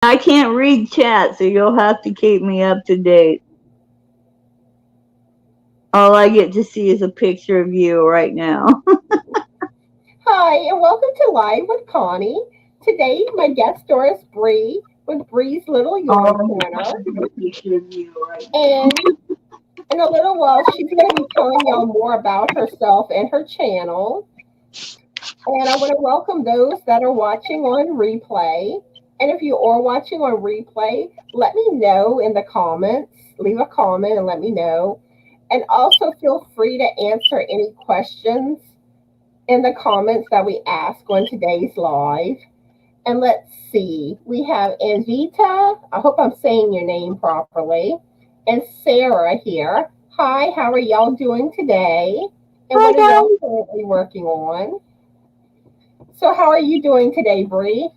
I can't read chat, so you'll have to keep me up to date. All I get to see is a picture of you right now. Hi, and welcome to Live with Connie. Today, my guest star is Bree with Bree's Little Yarn Oh, Corner. a picture of you right now. And in a little while, she's going to be telling y'all more about herself and her channel. And I want to welcome those that are watching on replay. And if you are watching on replay, let me know in the comments. Leave a comment and let me know. And also feel free to answer any questions in the comments that we ask on today's live. And let's see, we have Anvita. I hope I'm saying your name properly. And Sarah here. Hi, how are y'all doing today? And Hi what are y'all guys. currently working on? So, how are you doing today, Bree?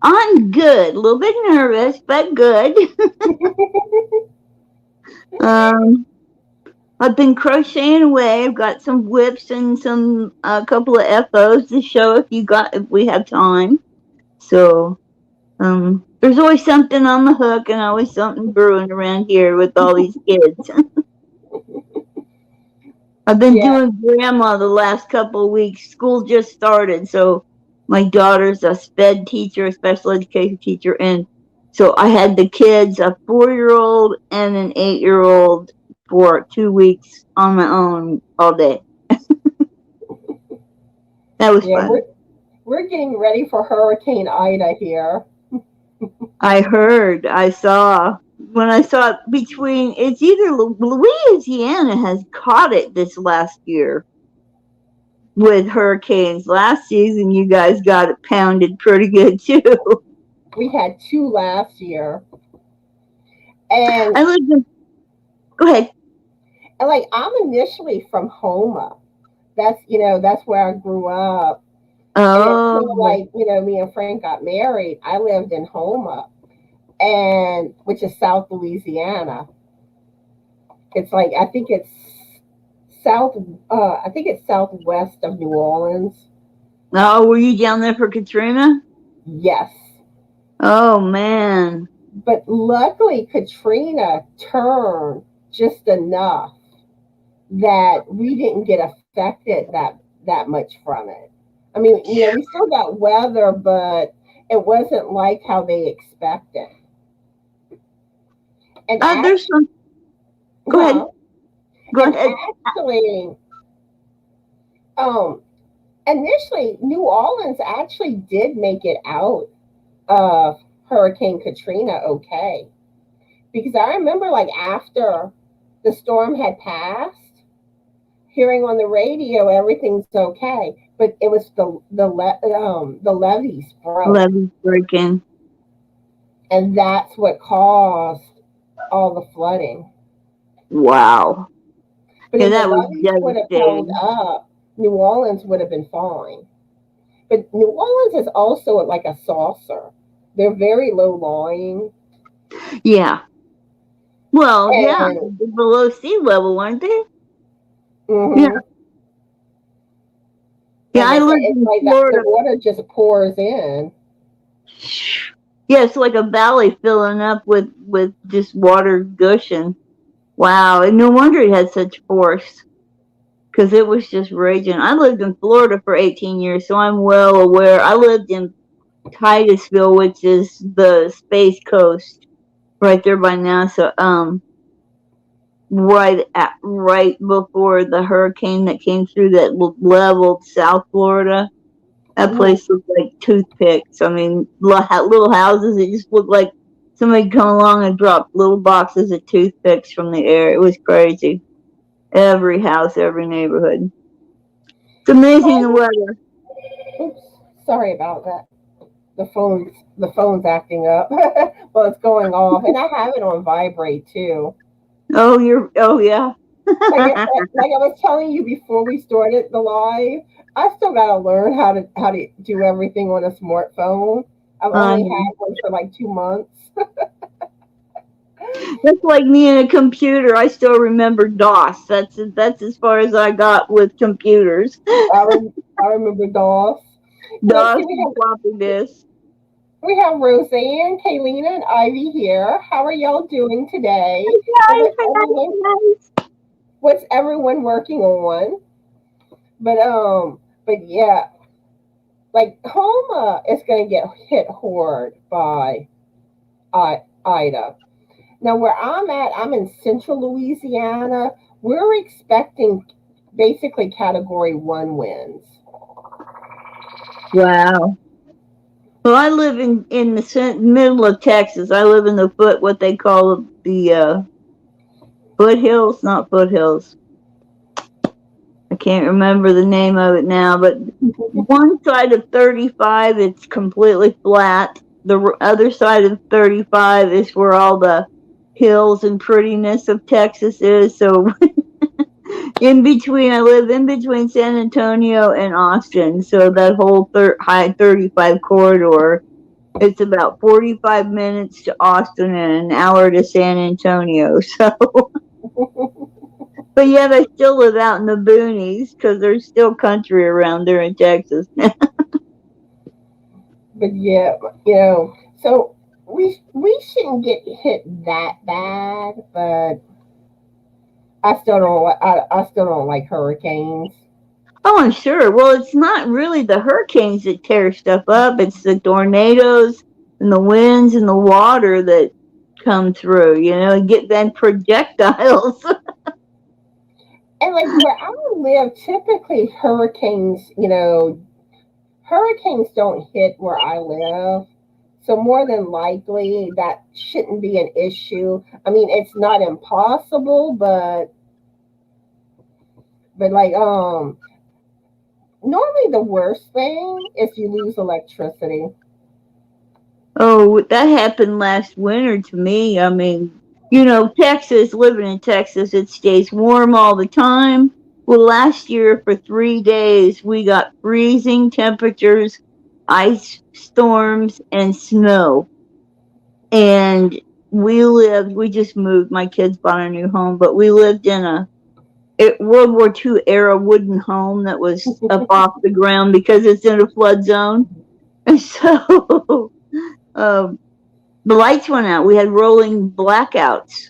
I'm good. A little bit nervous, but good. um, I've been crocheting away. I've got some whips and some a couple of FOs to show if we have time. So there's always something on the hook and always something brewing around here with all these kids. I've been Yeah, doing grandma the last couple of weeks. School just started, so my daughter's a SPED teacher, a special education teacher, and so I had the kids, a 4-year-old and an 8-year-old, for 2 weeks on my own all day. That was yeah, fun. we're getting ready for Hurricane Ida here. I heard, I saw. When I saw it it's either Louisiana has caught it this last year with hurricanes. Last season, you guys got it pounded pretty good too. We had two last year. And, I lived in. Go ahead. and like, I'm initially from Homa. That's where I grew up. And until Oh, like, me and Frank got married, I lived in Homa, and which is South Louisiana. It's like south I think it's southwest of New Orleans. oh, were you down there for Katrina? Yes. Oh man. But luckily Katrina turned just enough that we didn't get affected that much from it. I mean, we still got weather, but it wasn't like how they expected. And There's actually, some. Go ahead. huh? Go And ahead. actually, um, initially, New Orleans actually did make it out of Hurricane Katrina okay. Because I remember, like, after the storm had passed, hearing on the radio everything's okay, but it was the levees broke, Levees breaking. and that's what caused all the flooding. Wow. But Yeah, if the that was levees would have held devastating. up, New Orleans would have been fine. But New Orleans is also like a saucer. They're very low lying. Yeah. Well, yeah. And Below sea level, weren't they? Yeah. hmm Yeah. and I like lived it's in like that the Florida. water just pours in. Yeah, it's like a valley filling up with just water gushing. Wow, and no wonder it had such force because it was just raging. I lived in Florida for 18 years, so I'm well aware. I lived in Titusville, which is the Space Coast, right there by NASA. Right before the hurricane that came through that leveled South Florida. That Mhm. place looked like toothpicks. I mean, little houses. It just looked like somebody come along and dropped little boxes of toothpicks from the air. It was crazy. Every house, every neighborhood. It's amazing the So weather. oops, sorry about that. The phone's acting up. Well, it's going off, and I have it on vibrate too. Oh yeah. Like I was telling you before we started the live, I still gotta learn how to do everything on a smartphone. I've only um, had one for like 2 months. that's like me and a computer. I still remember DOS. That's as far as I got with computers. I, rem- I remember DOS. Let's see, DOS and floppy disk. We have Roseanne, Kaylina, and Ivy here. How are y'all doing today? And Guys, what's everyone working on? But yeah, like Homa is gonna get hit hard by Ida. Now where I'm at, I'm in central Louisiana. We're expecting basically category 1 winds. wow. Well, I live in the middle of Texas. I live in what they call the foothills, not foothills. I can't remember the name of it now, but one side of 35, it's completely flat. The other side of 35 is where all the hills and prettiness of Texas is. So in between, I live in between San Antonio and Austin. So that whole high 35 corridor, it's about 45 minutes to Austin and an hour to San Antonio. So, but yet I still live out in the boonies because there's still country around there in Texas. But yeah, so we shouldn't get hit that bad, but I still don't like hurricanes. Oh, I'm sure. Well, it's not really the hurricanes that tear stuff up. It's the tornadoes and the winds and the water that come through, and get then projectiles. And like where I live, typically hurricanes don't hit where I live. So more than likely that shouldn't be an issue. I mean, it's not impossible, but like normally the worst thing is you lose electricity. Oh, that happened last winter to me. I mean, Texas, living in Texas, it stays warm all the time. Well, last year for 3 days, we got freezing temperatures, ice storms, and snow. And we just moved, my kids bought a new home, but we lived in a World War II era wooden home that was up off the ground because it's in a flood zone. And so um, the lights went out. We had rolling blackouts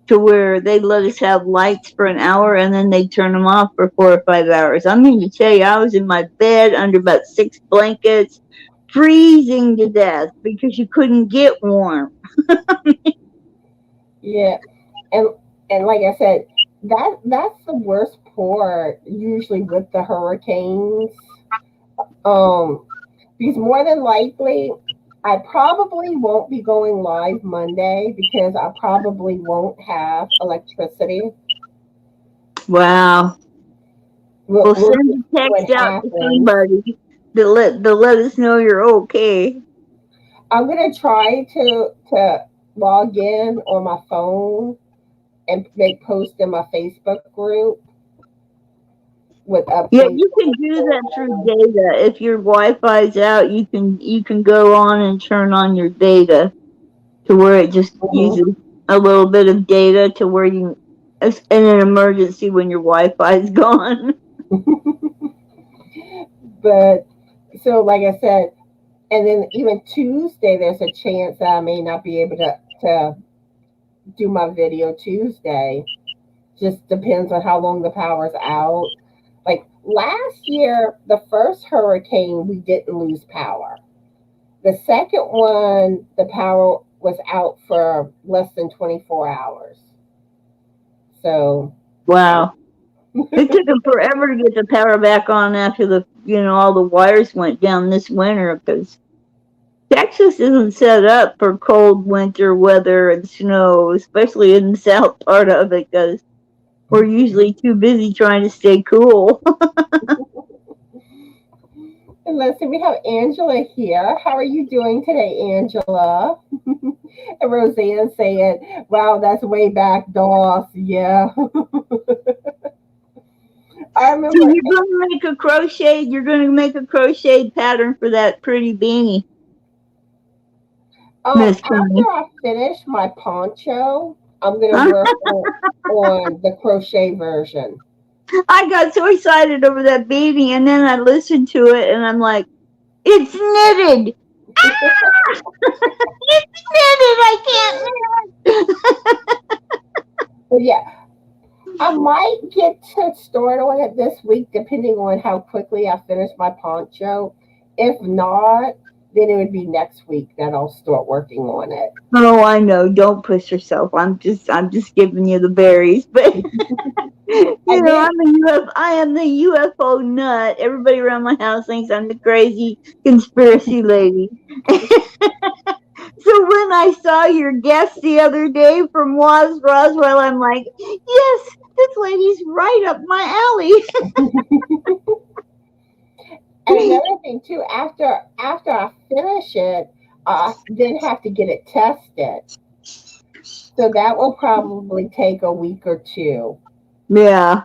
to where they'd let us have lights for an hour and then they'd turn them off for 4 or 5 hours. I mean to tell you, I was in my bed under about 6 blankets, freezing to death because you couldn't get warm. Yeah, and like I said, that's the worst part usually with the hurricanes. Um, because more than likely, I probably won't be going live Monday because I probably won't have electricity. Wow. We'll Send a see what text out to happens. somebody to let us know you're okay. I'm gonna try to log in on my phone and make post in my Facebook group with Yeah, updates. you can do that through data. If your Wi-Fi's out, you can go on and turn on your data to where it just Mhm. uses a little bit of data to where you, in an emergency when your Wi-Fi's gone. But so, like I said, and then even Tuesday, there's a chance that I may not be able to do my video Tuesday. Just depends on how long the power's out. Like last year, the first hurricane, we didn't lose power. The second one, the power was out for less than 24 hours. So, Wow. It took them forever to get the power back on after all the wires went down this winter because Texas isn't set up for cold winter weather and snow, especially in the south part of it because we're usually too busy trying to stay cool. and let's see, we have Angela here. How are you doing today, Angela? And Roseanne saying, wow, that's way back, Doss. Yeah. I So remember. you're gonna make a crocheted pattern for that pretty beanie, Miss After Connie. I finish my poncho, I'm gonna work on the crochet version. I got so excited over that beanie and then I listened to it and I'm like, it's knitted. You said it, I can't. But yeah, I might get to start on it this week, depending on how quickly I finish my poncho. If not, then it would be next week that I'll start working on it. Oh, I know. Don't push yourself. I'm just giving you the berries. But I did. I am the UFO nut. Everybody around my house thinks I'm the crazy conspiracy lady. So when I saw your guest the other day from Roswell, I'm like, yes, this lady's right up my alley. And another thing too, after I finish it, I then have to get it tested. So that will probably take a week or two. Yeah.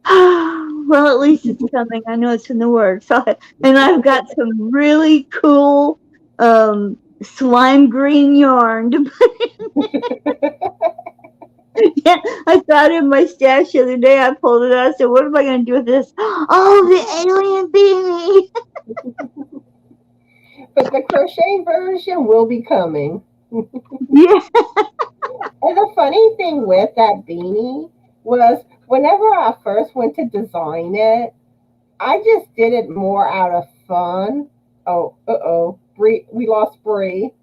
Well, at least it's coming. I know it's in the works. And I've got some really cool slime green yarn to yeah, I found it in my stash the other day. I pulled it out. I said, what am I going to do with this? Oh, the alien beanie. But the crochet version will be coming. Yeah. And the funny thing with that beanie was whenever I first went to design it, I just did it more out of fun. Oh, Bree, we lost Bree.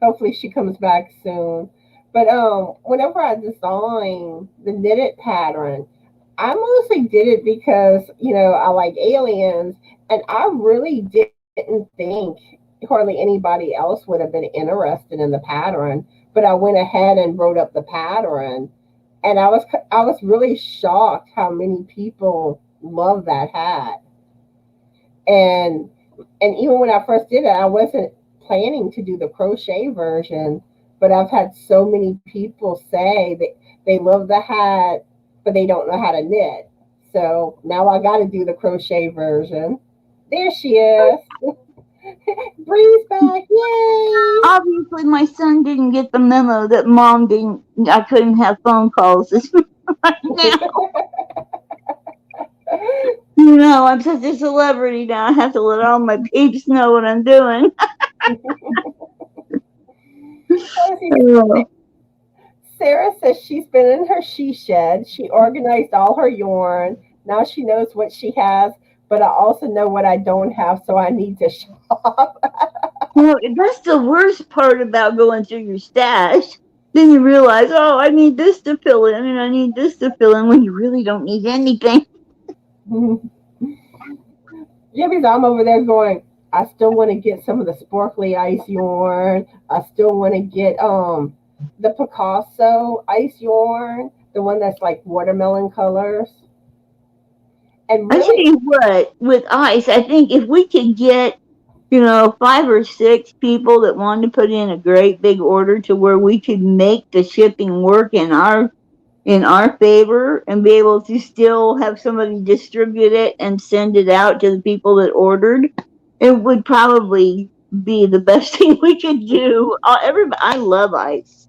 Hopefully she comes back soon. But whenever I design the knitted pattern, I mostly did it because, I like aliens, and I really didn't think hardly anybody else would have been interested in the pattern. But I went ahead and wrote up the pattern, and I was really shocked how many people love that hat. And and even when I first did it, I wasn't planning to do the crochet version, but I've had so many people say that they love the hat, but they don't know how to knit. So now I got to do the crochet version. There she is. Bree's back. Yay. Obviously, my son didn't get the memo that mom didn't, I couldn't have phone calls this right now. I'm such a celebrity now. I have to let all my peeps know what I'm doing. Oh. Sarah says she's been in her she shed. She organized all her yarn. Now she knows what she has, but I also know what I don't have, so I need to shop. Well, that's the worst part about going through your stash. Then you realize, oh, I need this to fill in and I need this to fill in when you really don't need anything. Jimmy's, I'm over there going, I still want to get some of the sparkly ice yarn. I still want to get the Picasso ice yarn, the one that's like watermelon colors. And I tell really, you what, with ice, I think if we could get, 5 or 6 people that wanted to put in a great big order to where we could make the shipping work in our favor and be able to still have somebody distribute it and send it out to the people that ordered, it would probably be the best thing we could do. I love ice.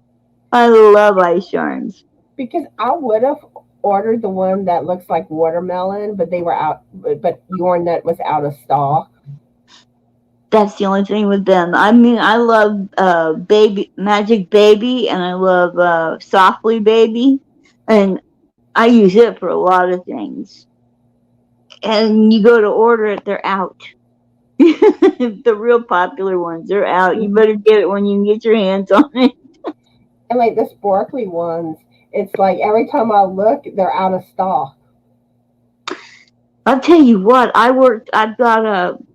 I love ice yarns. because I would have ordered the one that looks like watermelon, but they were out, but yarn that was out of stock. That's the only thing with them. I mean, I love Baby Magic Baby, and I love Softly Baby, and I use it for a lot of things. And you go to order it, they're out. The real popular ones are out. You better get it when you can get your hands on it. And like the sparkly ones, it's like every time I look, they're out of stock. I'll tell you what, I've got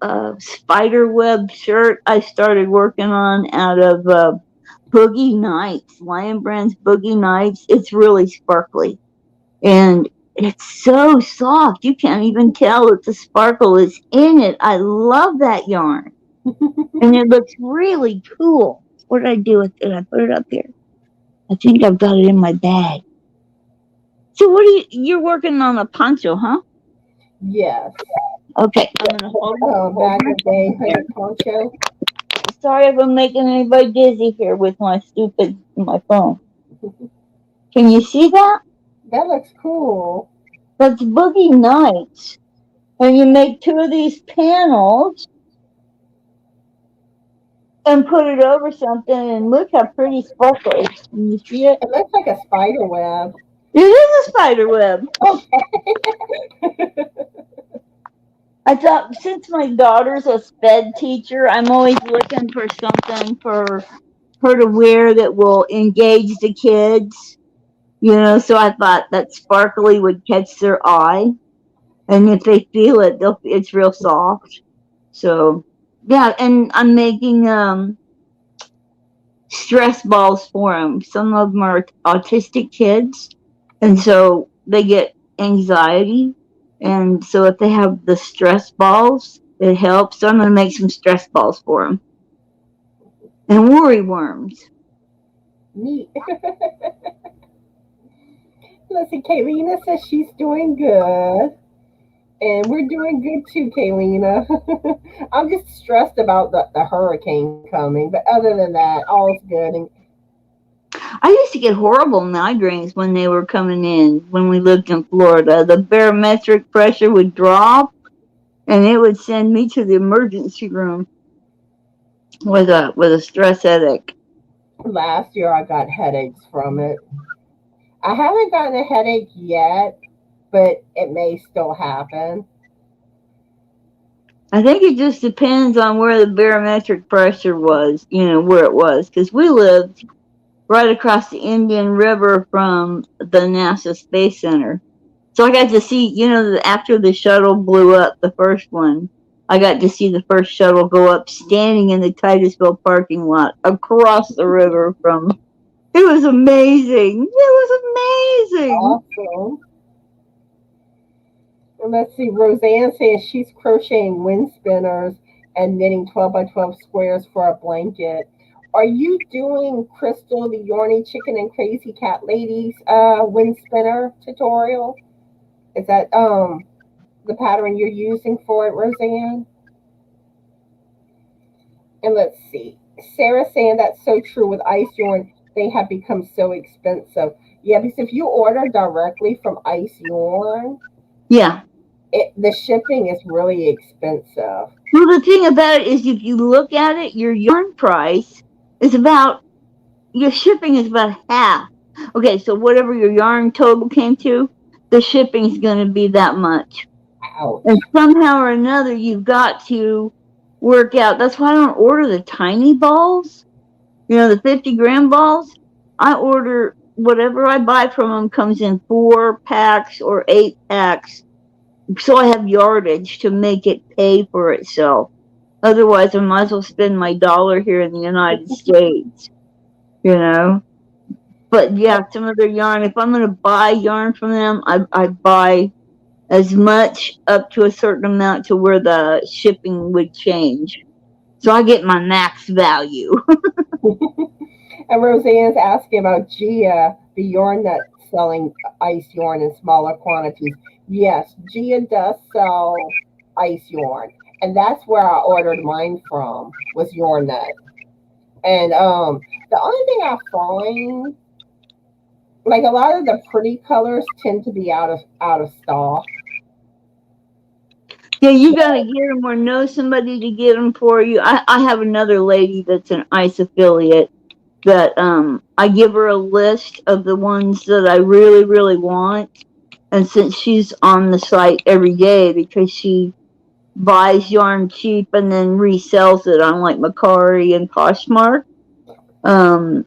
a spider web shirt I started working on out of Boogie Nights, Lion Brand's Boogie Nights. It's really sparkly. And it's so soft. You can't even tell that the sparkle is in it. I love that yarn. And it looks really cool. What did I do with it? I put it up here. I think I've got it in my bag. So you're working on a poncho, huh? Yes. Okay. I'm going to hold Back it of day hooded poncho. Sorry if I'm making anybody dizzy here with my phone. Can you see that? That looks cool. That's Boogie Nights. And you make 2 of these panels, and put it over something, and look how pretty sparkly. Can you see it? It looks like a spider web. It is a spider web. Okay. I thought since my daughter's a sped teacher, I'm always looking for something for her to wear that will engage the kids. So I thought that sparkly would catch their eye, and if they feel it, it's real soft. So yeah, and I'm making stress balls for them. Some of them are autistic kids, and so they get anxiety. And so if they have the stress balls, it helps. So I'm going to make some stress balls for them. And worry worms. Neat. Let's see, Kaylina says she's doing good. And we're doing good too, Kaylina. I'm just stressed about the hurricane coming. But other than that, all's good. And I used to get horrible migraines when they were coming in when we lived in Florida. The barometric pressure would drop, and it would send me to the emergency room with a stress headache. last year I got headaches from it. I haven't gotten a headache yet, but it may still happen. I think it just depends on where the barometric pressure was, where it was, because we lived right across the Indian River from the NASA Space Center. So I got to see, after the shuttle blew up, the first one, I got to see the first shuttle go up standing in the Titusville parking lot across the river from. It was amazing. It was amazing. Awesome. And let's see, Roseanne says she's crocheting wind spinners and knitting 12 by 12 squares for a blanket. Are you doing Crystal, the Yorny Chicken and Crazy Cat Ladies wind spinner tutorial? Is that the pattern you're using for it, Roseanne? And let's see. Sarah saying that's so true with ice yarn. They have become so expensive. Yeah, because if you order directly from Ice Yarn, Yeah. the shipping is really expensive. Well, the thing about it is, if you look at it, your yarn price is about, your shipping is about half. Okay, so whatever your yarn total came to, the shipping is going to be that much. Ouch. And somehow or another, you've got to work out. That's why I don't order the tiny balls, the 50-gram balls. I order whatever I buy from them comes in 4 packs or 8 packs. So I have yardage to make it pay for itself. Otherwise, I might as well spend my dollar here in the United States, But yeah, some of their yarn, if I'm going to buy yarn from them, I buy as much up to a certain amount to where the shipping would change. So I get my max value. And Roseanne's asking about Gia, the yarn that's selling ice yarn in smaller quantities. Yes, Gia does sell ice yarn. And that's where I ordered mine from, was Yarn Nut. And the only thing I find, like a lot of the pretty colors tend to be out of stock. Yeah, you got to get them or know somebody to get them for you. I have another lady that's an ICE affiliate that I give her a list of the ones that I really, really want. And since she's on the site every day because she buys yarn cheap and then resells it on like Macari and Poshmark, and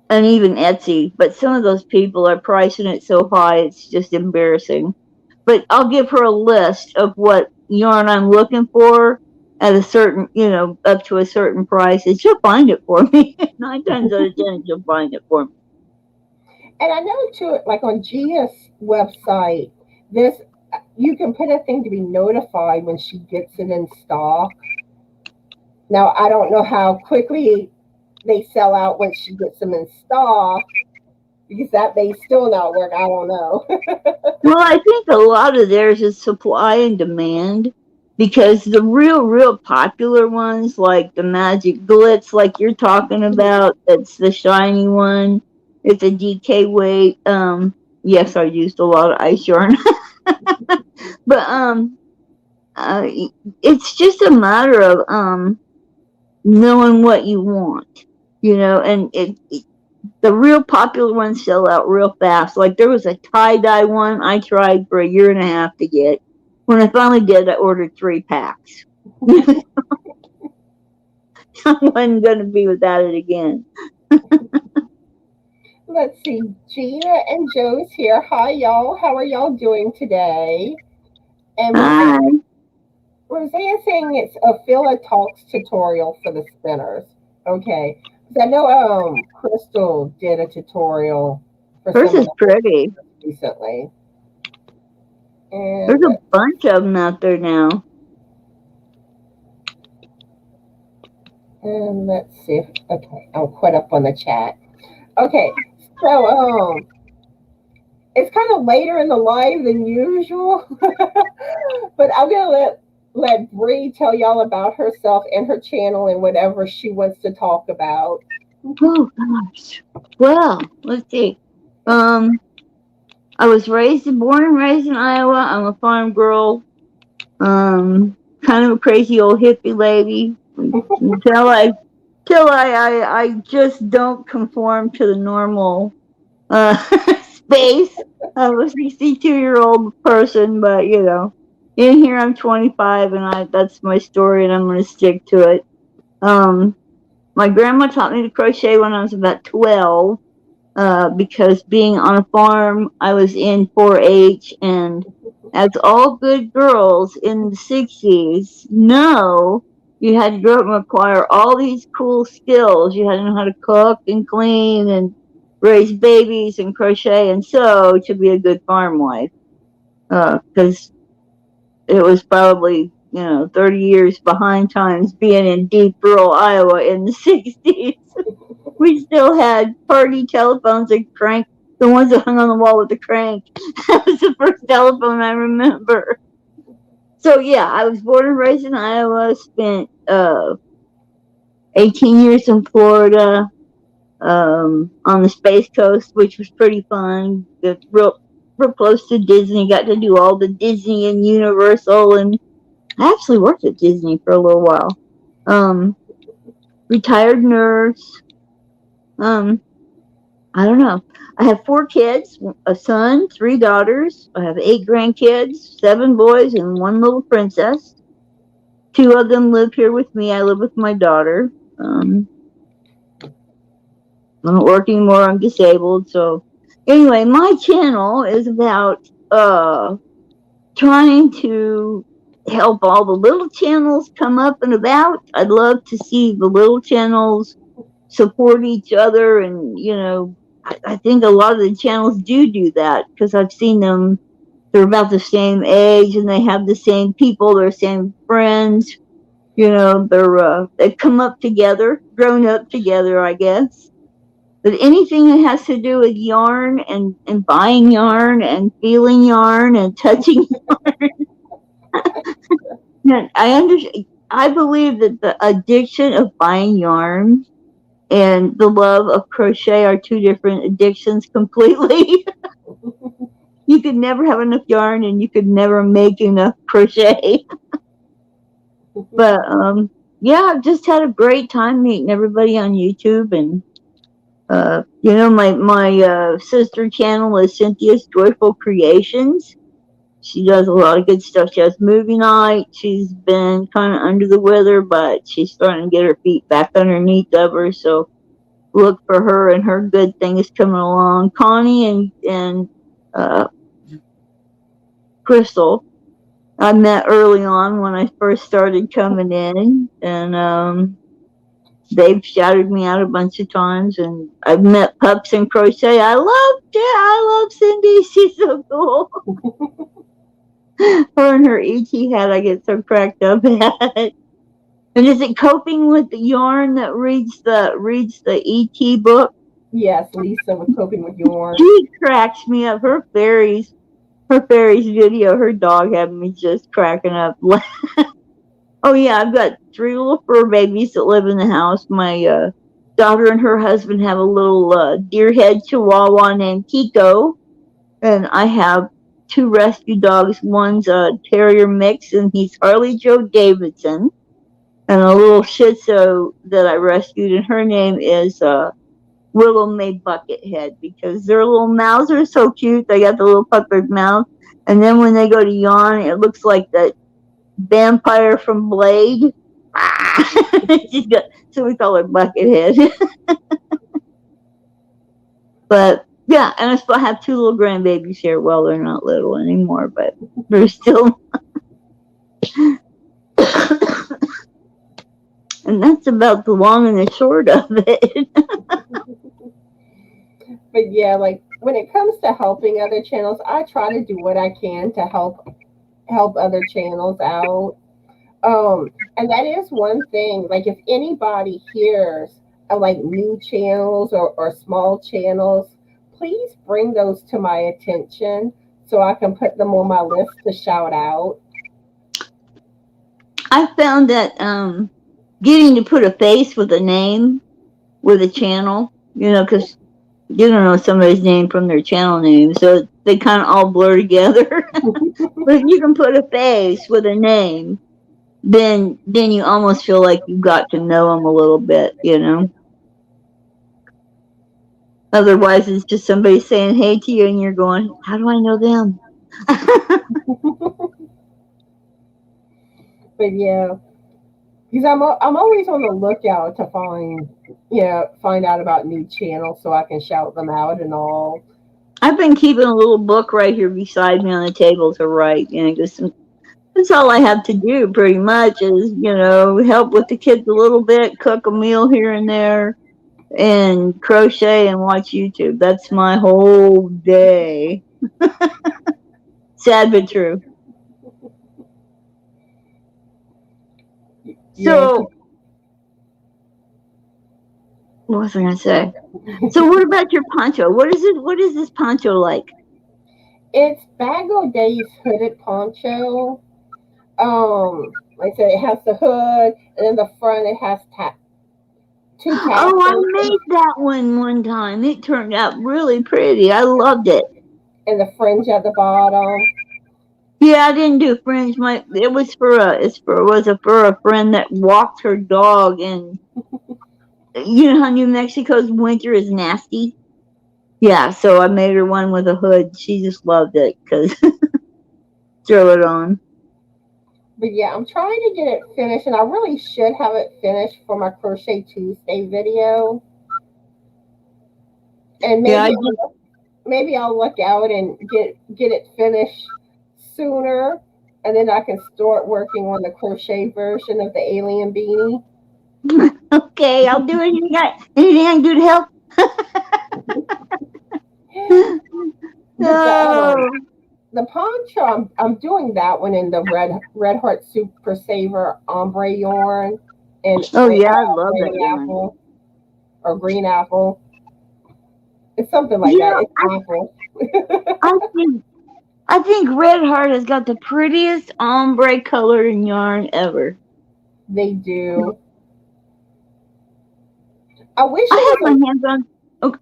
even Etsy. But some of those people are pricing it so high, it's just embarrassing. But I'll give her a list of what yarn I'm looking for at a certain, up to a certain price, and she'll find it for me. 9 times out of 10, she'll find it for me. And I know too, like on Gia's website, this you can put a thing to be notified when she gets it in stock. Now I don't know how quickly they sell out when she gets them in stock, because that may still not work. I don't know. Well, I think a lot of theirs is supply and demand, because the real popular ones, like the Magic Glitz, like you're talking about, that's the shiny one. It's a DK weight. Yes, I used a lot of ice yarn, but uh, it's just a matter of knowing what you want, and the real popular ones sell out real fast. Like there was a tie-dye one I tried for a year and a half to get. When I finally did, I ordered 3 packs. I wasn't going to be without it again. Let's see. Gina and Joe's here. Hi, y'all. How are y'all doing today? And Hi. Roseanne saying it's a Phila Talks tutorial for the spinners. Okay. 'Cause I know Crystal did a tutorial for Hers some of is the pretty. recently. There's And a bunch of them out there now. let's see. Okay, I'll quit up on the chat. Okay, so it's kind of later in the live than usual, but I'm gonna let Bree tell y'all about herself and her channel and whatever she wants to talk about. Oh gosh. Well, let's see. I was born and raised in Iowa. I'm a farm girl. Kind of a crazy old hippie lady. Until I just don't conform to the normal space of a 62-year-old person, but in here I'm 25, and that's my story, and I'm going to stick to it. My grandma taught me to crochet when I was about 12, because being on a farm, I was in 4-H, and as all good girls in the 60s know, you had to grow up and acquire all these cool skills. You had to know how to cook and clean and raise babies and crochet and sew to be a good farm wife. Because it was probably 30 years behind times being in deep rural Iowa in the 60s. We still had party telephones and crank, the ones that hung on the wall with the crank. That was the first telephone I remember. So yeah, I was born and raised in Iowa, spent 18 years in Florida, on the Space Coast, which was pretty fun. Real close to Disney, got to do all the Disney and Universal, and I actually worked at Disney for a little while. Retired nurse. I don't know. I have 4 kids, a son, 3 daughters. I have 8 grandkids, 7 boys, and 1 little princess. 2 of them live here with me. I live with my daughter. I don't work anymore. I'm disabled. So anyway, my channel is about trying to help all the little channels come up and about. I'd love to see the little channels support each other, and I think a lot of the channels do that, because I've seen them. They're about the same age and they have the same people, their same friends. They've come up together, grown up together, I guess. But anything that has to do with yarn and buying yarn and feeling yarn and touching yarn, I understand. I believe that the addiction of buying yarn and the love of crochet are 2 different addictions completely. You could never have enough yarn, and you could never make enough crochet. But yeah, I've just had a great time meeting everybody on YouTube, and my sister channel is Cynthia's Joyful Creations. She does a lot of good stuff. She has movie night. She's been kind of under the weather, but she's starting to get her feet back underneath of her. So look for her and her good things coming along. Connie and Crystal, I met early on when I first started coming in, and they've shouted me out a bunch of times. And I've met Pups and Crochet. I love Cindy. She's so cool. Her and her ET hat, I get so cracked up at. And is it Coping with the Yarn that reads the ET book? Yes, Lisa was Coping with Yarn. She cracks me up. Her fairies video, her dog had me just cracking up. Oh yeah, I've got 3 little fur babies that live in the house. My daughter and her husband have a little deer-head chihuahua named Kiko, and I have 2 rescue dogs. One's a terrier mix, and he's Harley Joe Davidson. and a little Shih Tzu that I rescued, and her name is Willow May Buckethead, because their little mouths are so cute. They got the little puckered mouth, and then when they go to yawn, it looks like that vampire from Blade. She's got, so we call her Buckethead. But yeah, and I still have two little grandbabies here. Well, they're not little anymore, but they're still. And that's about the long and the short of it. But yeah, like when it comes to helping other channels, I try to do what I can to help other channels out. And that is one thing. Like if anybody hears of like new channels or small channels, please bring those to my attention so I can put them on my list to shout out. I found that getting to put a face with a name with a channel, because you don't know somebody's name from their channel name, so they kind of all blur together. But if you can put a face with a name, then you almost feel like you've got to know them a little bit, Otherwise, it's just somebody saying hey to you, and you're going, "How do I know them?" But yeah, because I'm always on the lookout to find out about new channels so I can shout them out and all. I've been keeping a little book right here beside me on the table to write, because that's all I have to do pretty much is, help with the kids a little bit, cook a meal here and there, and crochet and watch YouTube. That's my whole day. Sad but true. Yeah, So, what was I going to say? So what about your poncho? What is it? What is this poncho like? it's Bag O' Day's hooded poncho. Like I said, it has the hood, and then the front it has two Oh, I tassels, made that one time. It turned out really pretty. I loved it. and the fringe at the bottom. Yeah, I didn't do fringe. It was for a friend that walked her dog, and you know how New Mexico's winter is nasty. Yeah, so I made her one with a hood. She just loved it because throw it on. But yeah, I'm trying to get it finished, and I really should have it finished for my Crochet Tuesday video. And Yeah, maybe I'll look out and get it finished sooner, and then I can start working on the crochet version of the alien beanie. okay. I'll do anything. Anything I can do to help. But Oh, the poncho, I'm doing that one in the red heart super saver ombre yarn and oh yeah, I love that green yarn. apple or green apple. It's something like that. Yeah, It's apple. I think Red Heart has got the prettiest ombre color in yarn ever. They do. I wish I it had was my hands on.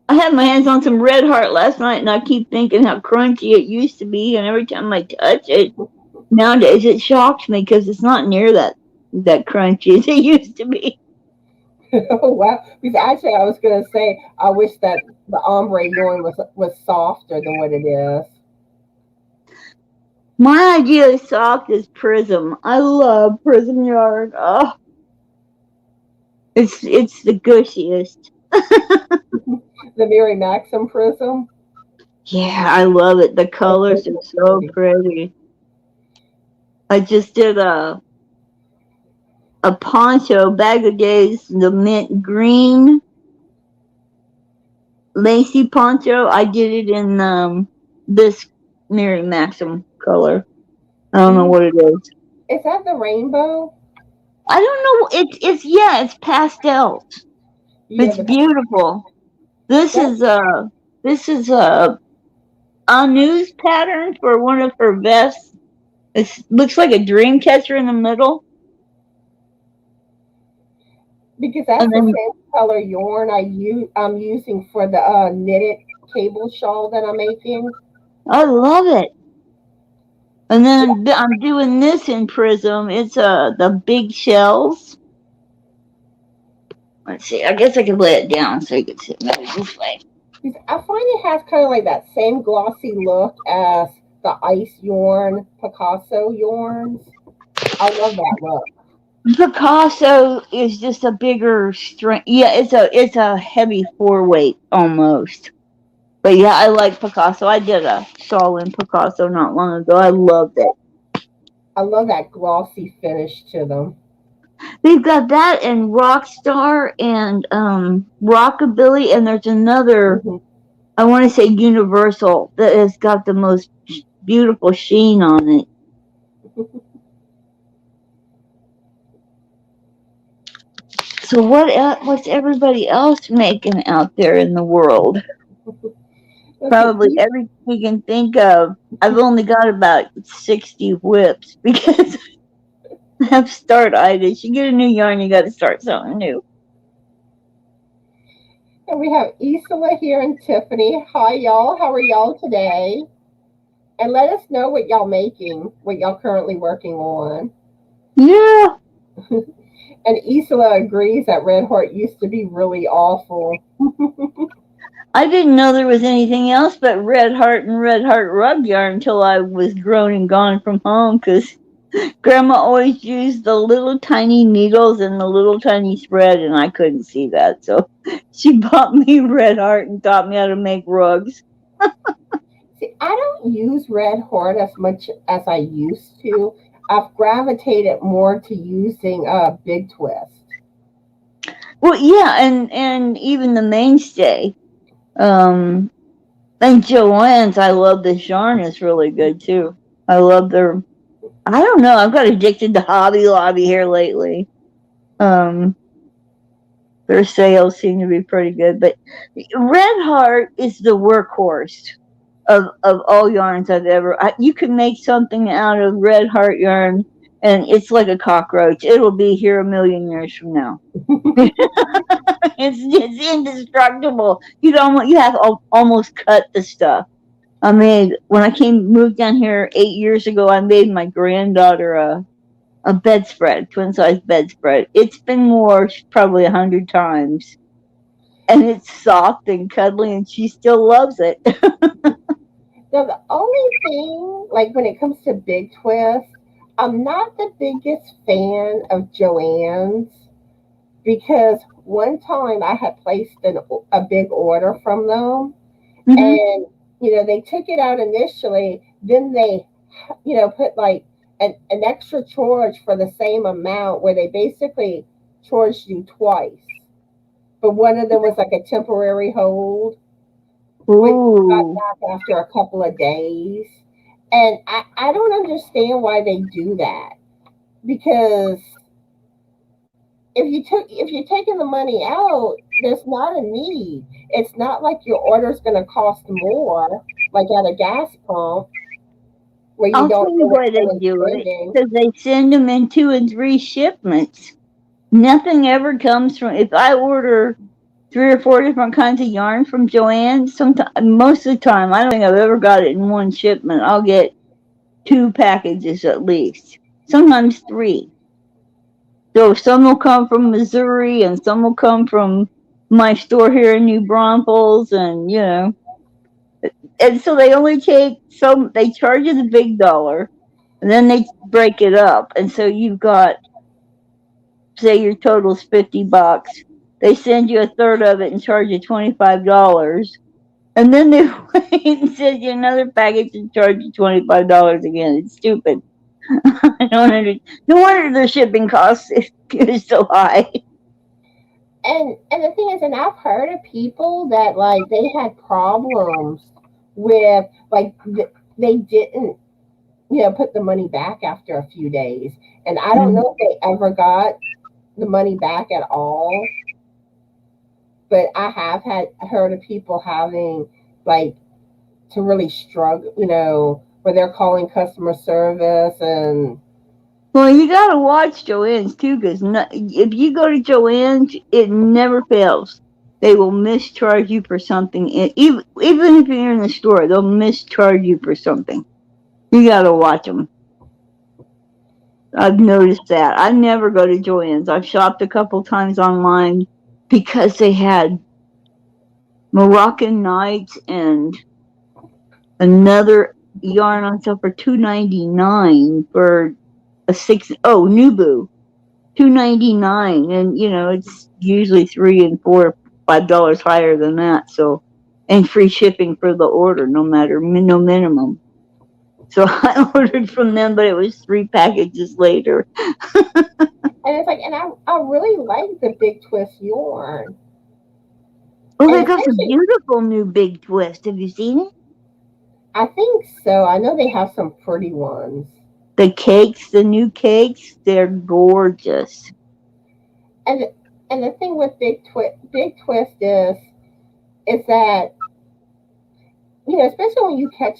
I had my hands on some Red Heart last night, and I keep thinking how crunchy it used to be. And every time I touch it, nowadays it shocks me because it's not near that crunchy as it used to be. oh wow. Because actually I was gonna say I wish that the ombre yarn was softer than what it is. My idea of soft is Prism. I love Prism yarn. Oh, it's the gushiest. The Mary Maxim prism. Yeah, I love it. The colors are so Pretty. pretty. I just did a poncho, Bag of Days, the mint green lacy poncho. I did it in this Mary Maxim color. I don't know what it is. Is that the rainbow? I don't know. It's pastels. Yeah, It's beautiful. This that, is a news pattern for one of her vests. It looks like a dream catcher in the middle, because that's and the then same color yarn I'm using for the knitted cable shawl that I'm making. I love it. And then I'm doing this in Prism. It's the big shells. Let's see. I guess I could lay it down so you can sit better this way. I find it has kind of like that same glossy look as the ice yarn, Picasso yarns. I love that look. Picasso is just a bigger string. Yeah, it's a heavy 4-weight almost. But yeah, I like Picasso. I did a shawl in Picasso not long ago. I loved it. I love that glossy finish to them. They've got that and Rockstar and Rockabilly, and there's another. Hmm. I want to say Universal that has got the most beautiful sheen on it. So what's everybody else making out there in the world? Probably See, everything you can think of. I've only got about 60 whips because I have startitis. You get a new yarn, you got to start something new. and we have Isola here and Tiffany. Hi, y'all. How are y'all today? And let us know what y'all making, what y'all currently working on. Yeah. And Isola agrees that Red Heart used to be really awful. I didn't know there was anything else but Red Heart and Red Heart rug yarn until I was grown and gone from home, because Grandma always used the little tiny needles and the little tiny spread, and I couldn't see that. So she bought me Red Heart and taught me how to make rugs. See, I don't use Red Heart as much as I used to. I've gravitated more to using Big Twist. Well, yeah, and even the mainstay. And Joann's, I love this yarn. It's really good too. I love their. I don't know. I've got addicted to Hobby Lobby here lately. Um, their sales seem to be pretty good, but Red Heart is the workhorse of all yarns I've ever. You can make something out of Red Heart yarn, and it's like a cockroach. It'll be here a million years from now. It's indestructible. You have to almost cut the stuff. I made when I moved down here 8 years ago. I made my granddaughter a bedspread, twin size bedspread. It's been washed probably 100 times, and it's soft and cuddly, and she still loves it. Now, the only thing, like when it comes to Big Twist, I'm not the biggest fan of Joann's because one time I had placed a big order from them, Mm-hmm. and they took it out initially, then they put like an extra charge for the same amount where they basically charged you twice, but one of them was like a temporary hold which you got Ooh. back after a couple of days. And I don't understand why they do that, because if you're taking the money out, there's not a need. It's not like your order's going to cost more, like at a gas pump where you I'll don't tell you know what why they someone's do it. spending. Because they send them in 2 and 3 shipments. Nothing ever comes from. If I order 3 or 4 different kinds of yarn from Joann, most of the time, I don't think I've ever got it in one shipment. I'll get 2 packages at least, sometimes 3. So some will come from Missouri, and some will come from my store here in New Braunfels, and so they only take some. They charge you the big dollar, and then they break it up, and so you've got, say your total's $50. They send you a third of it and charge you $25, and then they wait and send you another package and charge you $25 again. It's stupid. I don't understand. No wonder their shipping costs is so high. And the thing is, and I've heard of people that like they had problems with like they didn't put the money back after a few days, and I don't know if they ever got the money back at all. But I have had heard of people having like to really struggle, where they're calling customer service and. Well, you gotta watch Joann's too, because if you go to Joann's, it never fails. They will mischarge you for something. Even if you're in the store, they'll mischarge you for something. You gotta watch them. I've noticed that. I never go to Joann's. I've shopped a couple times online because they had Moroccan Nights and another yarn on sale for $2.99 for a Nubu, $2.99, and it's usually $3 and $4, $5 higher than that. So, and free shipping for the order, no minimum. So I ordered from them, but it was 3 packages later. And it's like, and I really like the big twist yarn. Oh, And they got some especially, beautiful new big twist. Have you seen it? I think so. I know they have some pretty ones. The new cakes, they're gorgeous. And and the thing with big twist is that, especially when you catch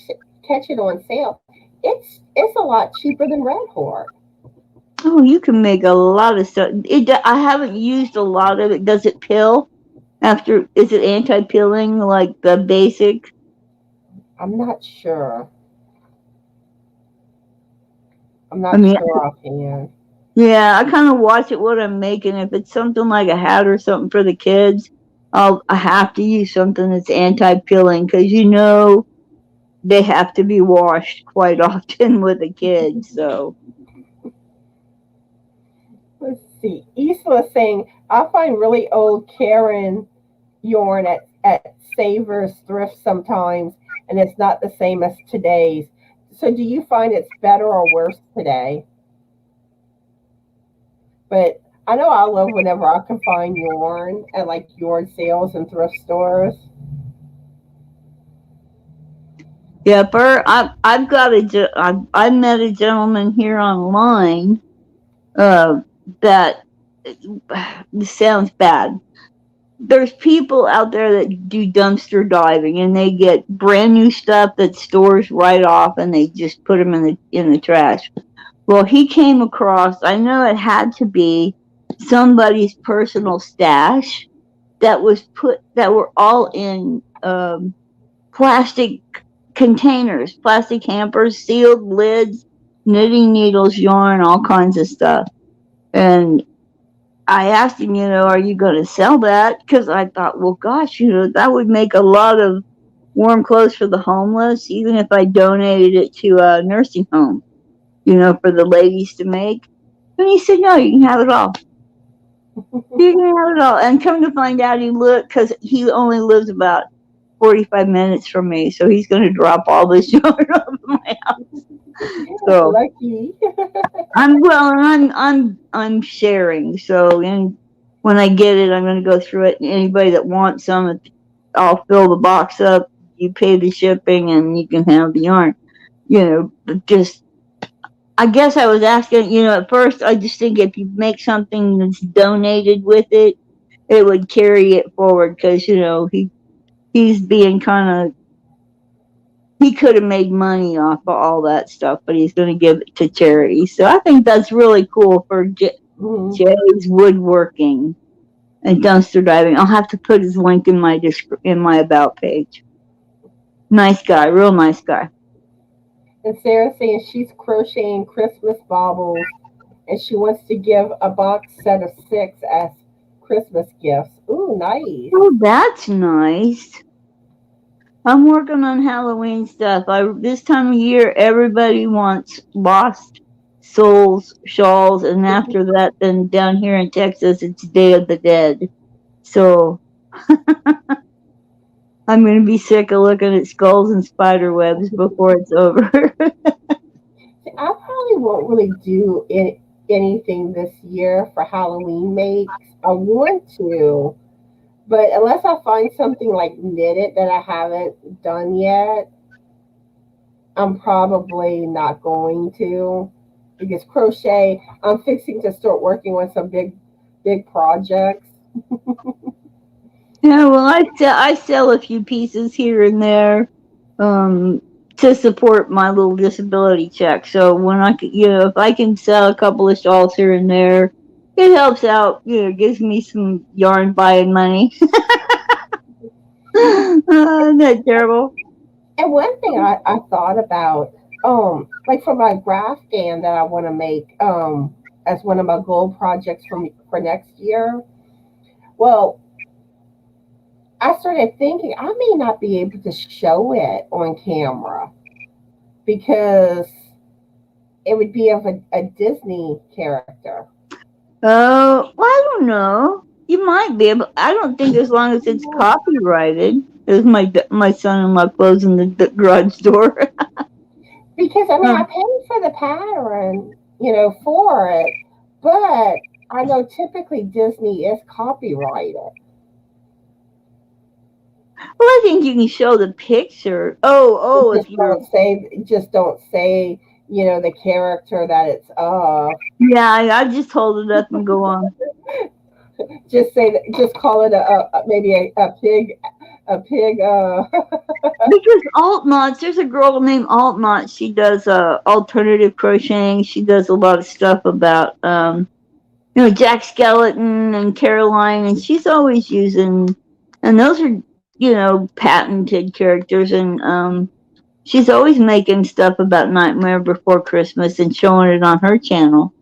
it on sale, it's a lot cheaper than Red Horse. Oh, you can make a lot of stuff. I haven't used a lot of it. Does it pill after? Is it anti-pilling like the basic? I'm not sure. I'm I not mean, sure offhand. yeah, I kind of watch it what I'm making. If it's something like a hat or something for the kids, I have to use something that's anti-pilling because they have to be washed quite often with the kids. So Let's see. Isla is saying, I find really old Karen yarn at Savers Thrift sometimes, and it's not the same as today's. So do you find it's better or worse today? But I know I love whenever I can find yarn at like yard sales and thrift stores. yeah, I've got I met a gentleman here online uh, that this sounds bad. There's people out there that do dumpster diving and they get brand new stuff that stores right off and they just put them in the trash. Well, he came across, I know it had to be somebody's personal stash that were all in plastic containers, plastic hampers, sealed lids, knitting needles, yarn, all kinds of stuff. And I asked him, are you going to sell that? Because I thought, well, gosh, that would make a lot of warm clothes for the homeless, even if I donated it to a nursing home, for the ladies to make. And he said, no, you can have it all. You can have it all. And come to find out, because he only lives about 45 minutes from me, so he's going to drop all this yarn off of my house. So Lucky. I'm sharing. So when I get it, I'm going to go through it. And anybody that wants some, I'll fill the box up. You pay the shipping, and you can have the yarn. Just I guess I was asking. At first I just think if you make something that's donated with it, it would carry it forward because he's being kind of he could have made money off of all that stuff, but he's going to give it to charity. So I think that's really cool for Mhm. Jay's woodworking and dumpster diving. I'll have to put his link in my about page. Nice guy, real nice guy. And Sarah saying she's crocheting Christmas baubles and she wants to give a box set of 6 as Christmas gifts. Ooh, nice. Oh, that's nice. I'm working on Halloween stuff. This time of year, everybody wants lost souls shawls, and after that, then down here in Texas, it's Day of the Dead. So I'm gonna be sick of looking at skulls and spider webs before it's over. I probably won't really do anything this year for Halloween makes. I want to, but unless I find something like knitted that I haven't done yet, I'm probably not going to. Because crochet, I'm fixing to start working on some big projects. Yeah, well, I sell a few pieces here and there, um, to support my little disability check. So when if I can sell a couple of shawls here and there, it helps out. Gives me some yarn buying money. Isn't that terrible? And one thing I thought about, like for my graph gan that I want to make, as one of my goal projects for next year, Well, I started thinking I may not be able to show it on camera because it would be of a Disney character. Oh, well, I don't know. You might be able. I don't think as long as it's copyrighted. There's my son-in-law closing the garage door. Because I mean, I paid for the pattern, for it, but I know typically Disney is copyrighted. Well, I think you can show the picture. If you're. Just don't say, the character that it's of. Yeah, I just hold it up and go on. Just say that. Just call it maybe a pig, a pig. Because Altmots, there's a girl named Altmont. She does alternative crocheting. She does a lot of stuff about Jack Skeleton and Caroline, and she's always using, and those are patented characters, and she's always making stuff about Nightmare Before Christmas and showing it on her channel.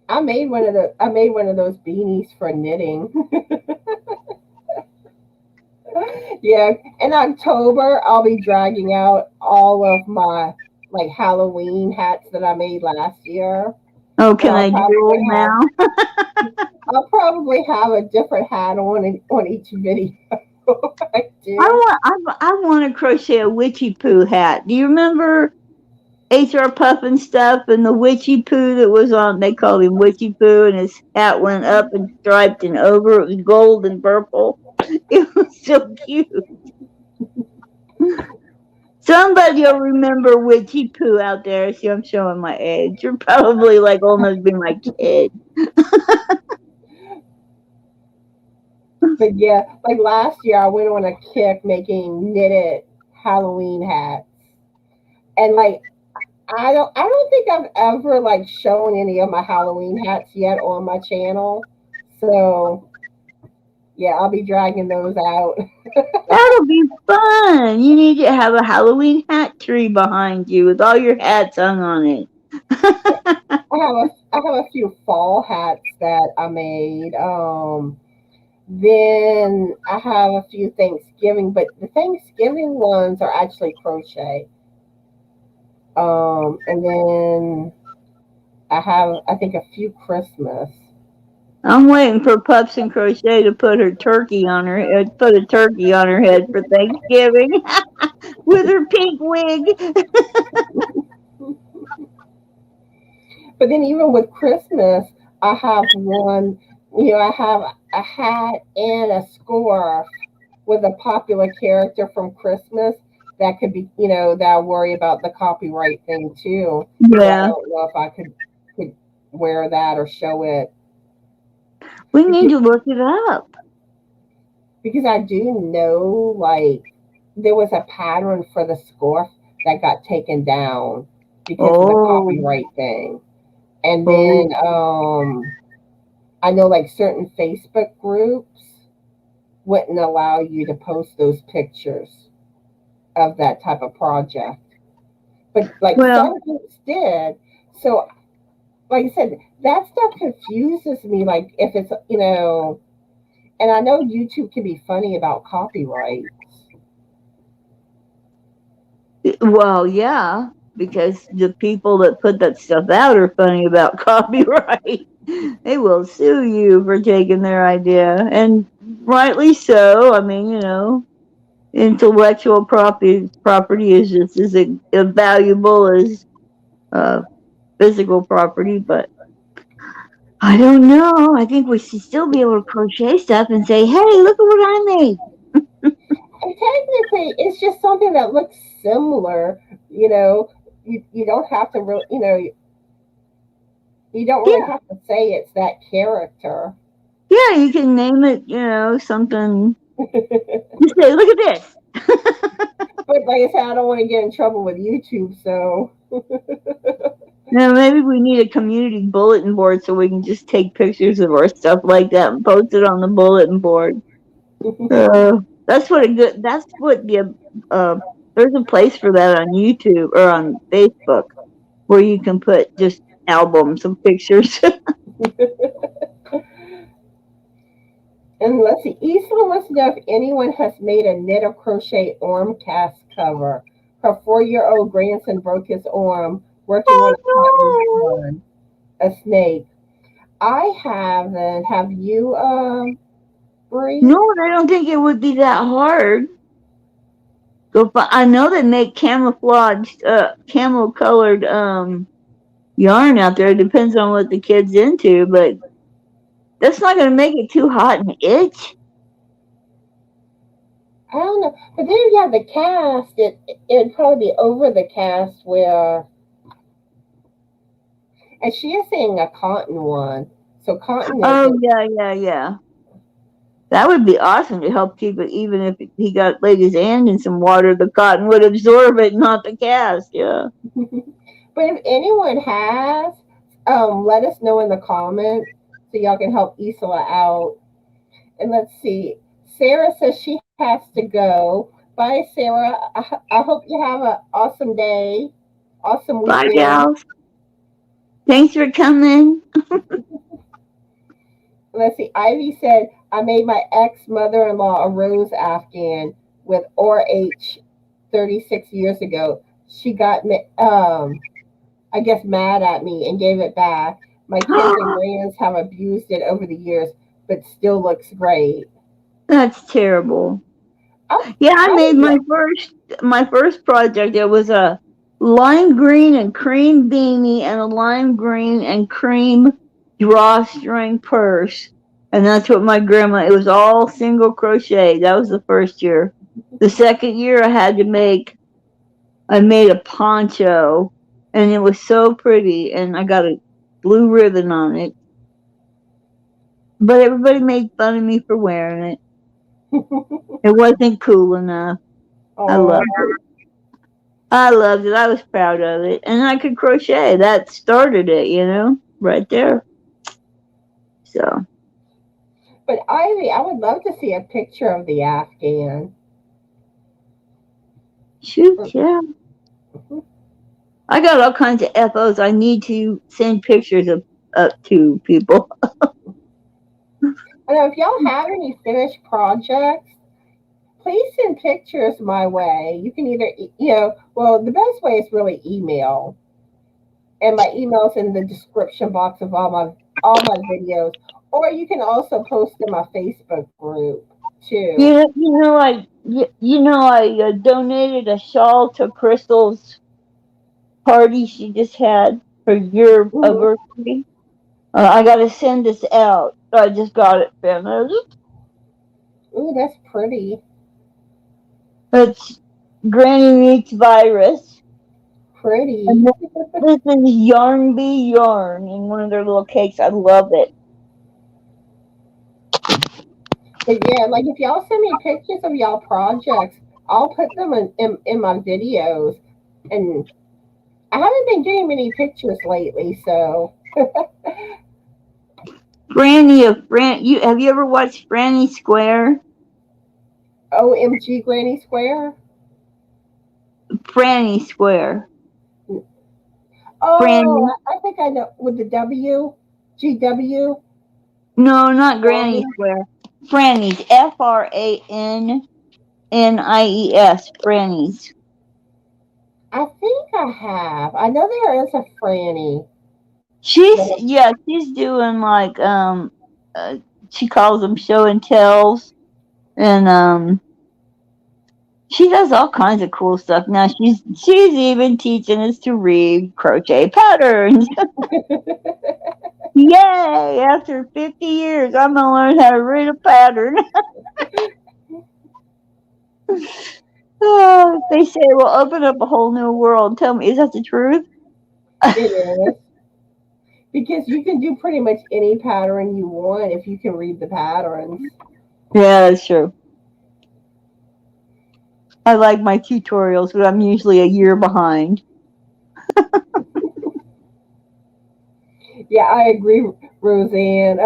I made one of those beanies for knitting. Yeah, in October I'll be dragging out all of my like Halloween hats that I made last year. Oh, So can I duel now? I'll probably have a different hat on each video. I do. I want to crochet a witchy poo hat. Do you remember HR Puff and stuff and the witchy poo that was on? They called him witchy poo, and his hat went up and striped and over. It was gold and purple. It was so cute. Somebody will remember Witchy Poo out there. See, I'm showing my age. You're probably like almost be my kid. But yeah, like last year I went on a kick making knitted Halloween hats. And like I don't think I've ever like shown any of my Halloween hats yet on my channel. So yeah, I'll be dragging those out. That'll be fun. You need to have a Halloween hat tree behind you with all your hats hung on it. I have a few fall hats that I made. Then I have a few Thanksgiving, but the Thanksgiving ones are actually crochet. And then I have, I think, a few Christmas. I'm waiting for Pups and Crochet to put a turkey on her head for Thanksgiving with her pink wig. But then even with Christmas, I have one. I have a hat and a scarf with a popular character from Christmas that could be, that I worry about the copyright thing too. So I Yeah. don't know if I could wear that or show it. We need to look it up. Because I do know, like, there was a pattern for the scarf that got taken down because of the copyright thing. And then I know, like, certain Facebook groups wouldn't allow you to post those pictures of that type of project. But, like, some groups did. So, like I said, that stuff confuses me. Like, if it's, and I know YouTube can be funny about copyright. Well, yeah, because the people that put that stuff out are funny about copyright. They will sue you for taking their idea, and rightly so. I mean, intellectual property is just as valuable as physical property, but I don't know. I think we should still be able to crochet stuff and say, hey, look at what I made. And technically, it's just something that looks similar. You don't have to really, you don't really have to say it's that character. Yeah, you can name it, something. Just say, look at this. But like I said, I don't want to get in trouble with YouTube, so. Now, maybe we need a community bulletin board so we can just take pictures of our stuff like that and post it on the bulletin board. That's what there's a place for that on YouTube or on Facebook where you can put just albums of pictures. And let's see, Isla wants to know if anyone has made a knit or crochet arm cast cover. Her 4-year-old grandson broke his arm working on a cotton Oh one, a snake. I haven't. Have you, no! Bree? No, I don't think it would be that hard. I know they make camouflaged, camel colored yarn out there. It depends on what the kid's into, but that's not going to make it too hot and itch. I don't know. But then if you have the cast, it'd probably be over the cast where, and she is saying a cotton one. So cotton Oh is, yeah, yeah, yeah. That would be awesome to help keep it. Even if he got laid his hand in some water, the cotton would absorb it, not the cast. Yeah. but if anyone has, let us know in the comments so y'all can help Isla out. And let's see. Sarah says she has to go. Bye, Sarah. I hope you have an awesome day, awesome Bye, weekend. gals. Thanks for coming. Let's see. Ivy said, I made my ex mother in law a rose Afghan with RH 36 years ago. She got me, I guess, mad at me and gave it back. My kids and grands have abused it over the years, but still looks great. That's terrible. Oh, Yeah, I I made would my first project. It was a lime green and cream beanie and a lime green and cream drawstring purse. And that's what my grandma, it was all single crochet. That was the first year. The second year I made a poncho and it was so pretty and I got a blue ribbon on it. But everybody made fun of me for wearing it. It wasn't cool enough. I oh, loved it. I loved it. I was proud of it. And I could crochet. That started it, right there. So, but Ivy, I would love to see a picture of the Afghan. shoot, yeah. I got all kinds of FOs I need to send pictures of up to people. And if y'all have any finished projects, please send pictures my way. You can either, well, the best way is really email, and my email's in the description box of all my videos, or you can also post in my Facebook group too. I donated a shawl to Crystal's party she just had for your Hmm. anniversary. I got to send this out. I just got it finished. Ooh, that's pretty, It's Granny Meets Virus. And pretty. this is Yarn Bee Yarn in one of their little cakes. I love it. But yeah, like if y'all send me pictures of y'all projects, I'll put them in my videos. And I haven't been getting many pictures lately, so You have you ever watched Franny Square? OMG Granny Square. Franny Square. Oh, Franny. I think I know with the W, GW. No, not Granny Granny. Square. Franny's. FRANNIES. Franny's. I think I have. I know there is a Franny. She's doing like uh, she calls them show and tells, and she does all kinds of cool stuff now. She's even teaching us to read crochet patterns. Yay! After 50 years, I'm gonna learn how to read a pattern. They say we'll open up a whole new world. Tell me, is that the truth? It is because you can do pretty much any pattern you want if you can read the patterns. Yeah, that's true. I like my tutorials, but I'm usually a year behind. Yeah, I agree, Roseanne.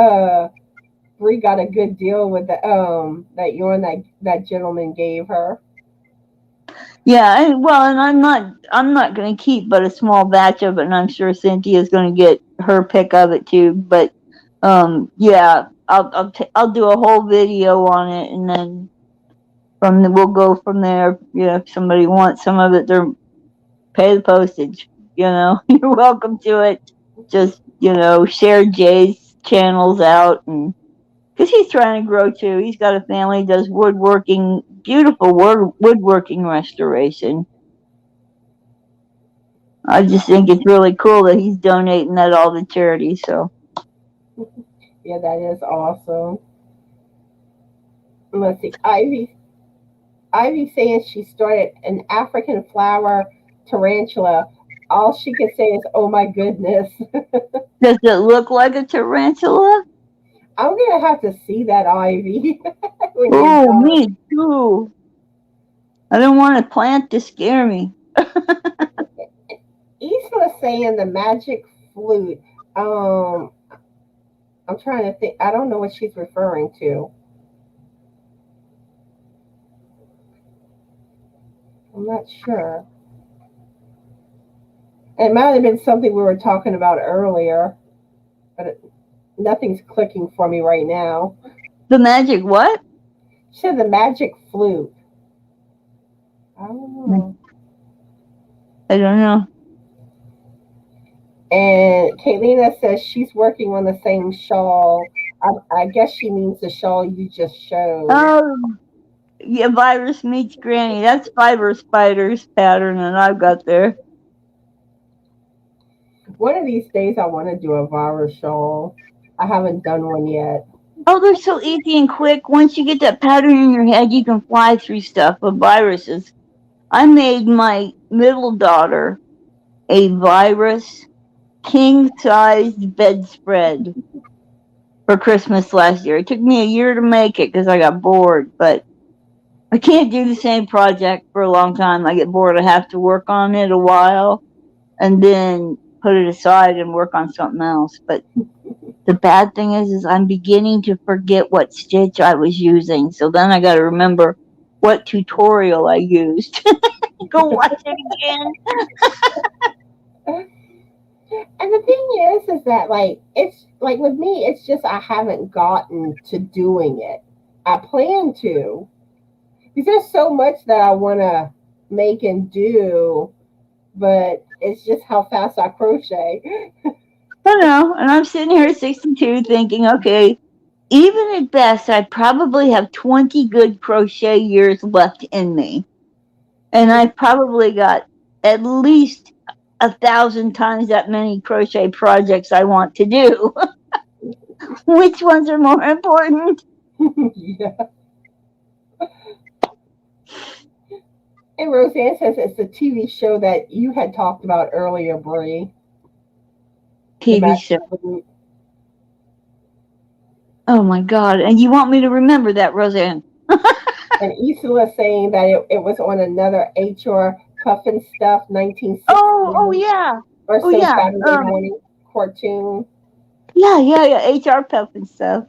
Bree got a good deal with the that yarn that gentleman gave her. Yeah, and I'm not going to keep but a small batch of it, and I'm sure Cynthia's going to get her pick of it too. But yeah, I'll do a whole video on it, and then we'll go from there. You know, if somebody wants some of it, they're pay the postage. You know, you're welcome to it. Just, you know, share Jay's channels out, and because he's trying to grow too. He's got a family, does woodworking, beautiful woodworking restoration. I just think it's really cool that he's donating that all to charity. So Yeah, that is awesome. Let's see. Ivy saying she started an African flower tarantula. All she can say is, "Oh my goodness." does it look like a tarantula? I'm gonna have to see that, Ivy, when you're Oh, done. me too. I don't want a plant to scare me. Isla saying the magic flute. Um, I'm trying to think. I don't know what she's referring to. I'm not sure. It might have been something we were talking about earlier, but nothing's clicking for me right now. The magic what? She said the magic flute. I don't know. I don't know. And Kaylina says she's working on the same shawl. I guess she means the shawl you just showed. Oh, yeah, virus meets granny. That's fiber spiders pattern that I've got there. One of these days, I want to do a virus shawl. I haven't done one yet. Oh, they're so easy and quick. Once you get that pattern in your head, you can fly through stuff with viruses. I made my middle daughter a virus king-sized bedspread for Christmas last year. It took me a year to make it because I got bored, but I can't do the same project for a long time. I get bored. I have to work on it a while and then put it aside and work on something else. But the bad thing is I'm beginning to forget what stitch I was using. So then I got to remember what tutorial I used. Go watch it again. And the thing is that like it's like with me, it's just I haven't gotten to doing it. I plan to because there's so much that I want to make and do, but it's just how fast I crochet. I know. And I'm sitting here at 62 thinking, okay, even at best, I probably have 20 good crochet years left in me. And I've probably got at least 1,000 times that many crochet projects I want to do. Which ones are more important? Yeah. And Roseanne says it's the TV show that you had talked about earlier, Brie. The TV Magic show. Flute. Oh my God. And you want me to remember that, Roseanne? And Isla saying that it was on another HR Puffin Stuff 1960 Oh yeah. or Oh so yeah. Saturday morning cartoon. Yeah. HR Puff and stuff.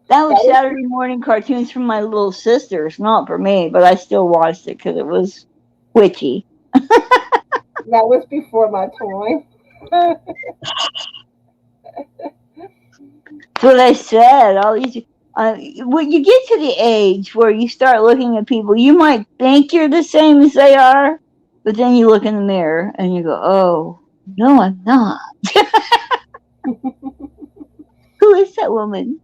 That That was was Saturday morning cartoons from my little sisters, not for me, but I still watched it because it was witchy. that was before my time. That's what I said. All these, when you get to the age where you start looking at people, you might think you're the same as they are, but then you look in the mirror and you go, "Oh, no, I'm not." Who is that woman?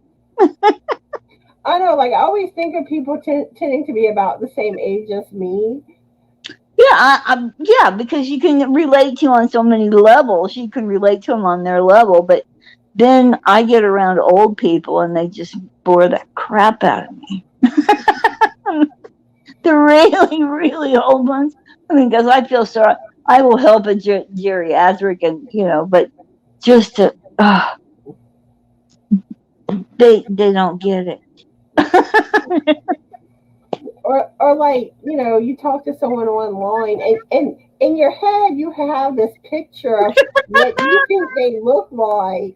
I know, like I always think of people tending to be about the same age as me. Yeah, because you can relate to on so many levels. You can relate to them on their level, but then I get around old people and they just bore the crap out of me. The really, really old ones. I mean, because I feel sorry. I will help a geriatric, and but just to, they don't get it. Or like, you talk to someone online and in your head you have this picture of what you think they look like.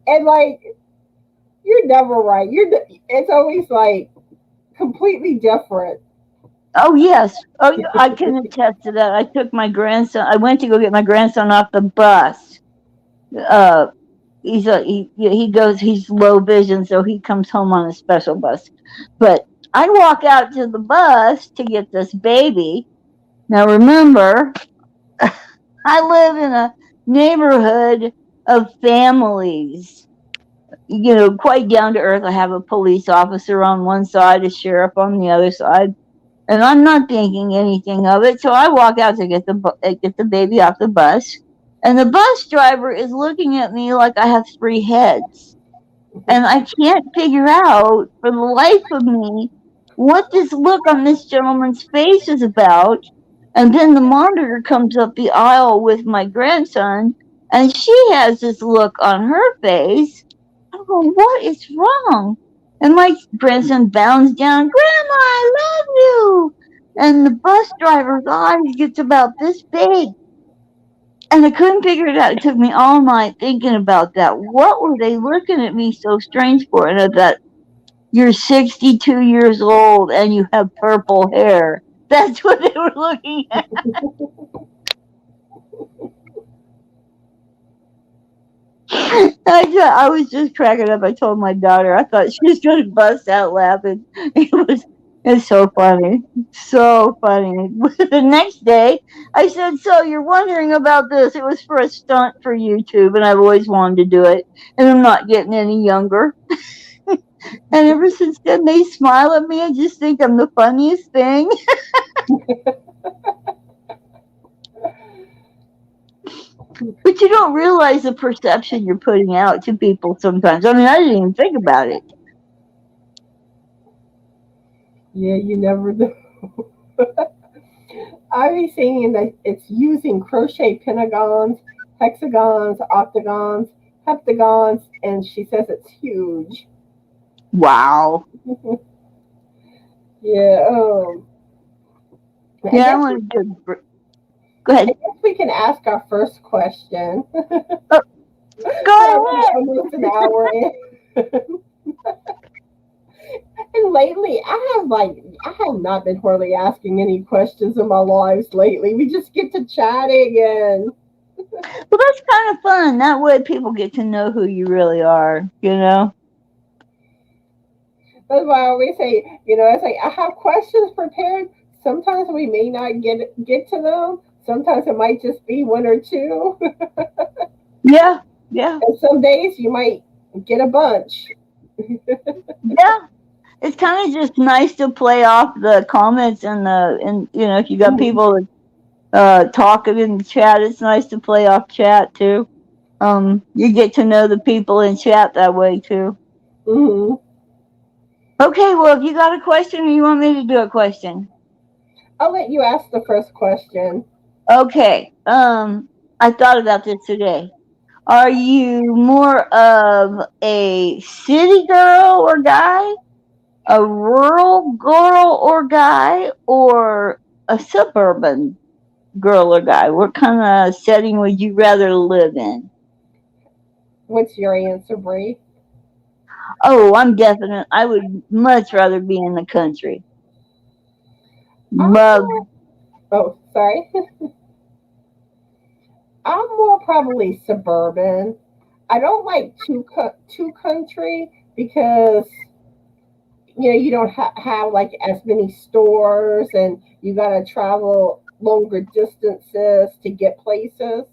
And like you're never right. It's always like completely different. Oh yes. Oh, I can attest to that. I took my grandson. I went to go get my grandson off the bus. he's low vision, so he comes home on a special bus. But I walk out to the bus to get this baby. Now remember, I live in a neighborhood of families, quite down to earth. I have a police officer on one side, a sheriff on the other side, and I'm not thinking anything of it. So I walk out to get the baby off the bus, and the bus driver is looking at me like I have three heads, and I can't figure out for the life of me what this look on this gentleman's face is about. And then the monitor comes up the aisle with my grandson, and she has this look on her face. I go, what is wrong? And my grandson bounds down, Grandma, I love you. And the bus driver's eyes gets about this big. And I couldn't figure it out. It took me all night thinking about that. What were they looking at me so strange for? And I thought, you're 62 years old and you have purple hair. That's what they were looking at. I was just cracking up. I told my daughter, I thought she was going to bust out laughing. It's so funny. So funny. The next day, I said, so you're wondering about this. It was for a stunt for YouTube, and I've always wanted to do it. And I'm not getting any younger. And ever since then, they smile at me and just think I'm the funniest thing. But you don't realize the perception you're putting out to people sometimes. I mean, I didn't even think about it. Yeah, you never do. I was seeing that it's using crochet pentagons, hexagons, octagons, heptagons, and she says it's huge. Wow. Yeah. Yeah, I want to do. Go ahead. I guess we can ask our first question. Oh, go ahead. Almost an hour in. And lately, I have not been hardly asking any questions in my lives lately. We just get to chatting and. Well, that's kind of fun. That way, people get to know who you really are. That's why I always say, it's like I have questions prepared. Sometimes we may not get to them. Sometimes it might just be one or two. Yeah. And some days you might get a bunch. Yeah. It's kind of just nice to play off the comments and if you got people talking in the chat, it's nice to play off chat too. You get to know the people in chat that way too. Mm-hmm. Okay, well, if you got a question or you want me to do a question? I'll let you ask the first question. Okay. I thought about this today. Are you more of a city girl or guy, a rural girl or guy, or a suburban girl or guy? What kind of setting would you rather live in? What's your answer, Bree? Oh, I'm definite. I would much rather be in the country. Love. Oh, sorry. I'm more probably suburban. I don't like too country because you don't have like as many stores and you got to travel longer distances to get places.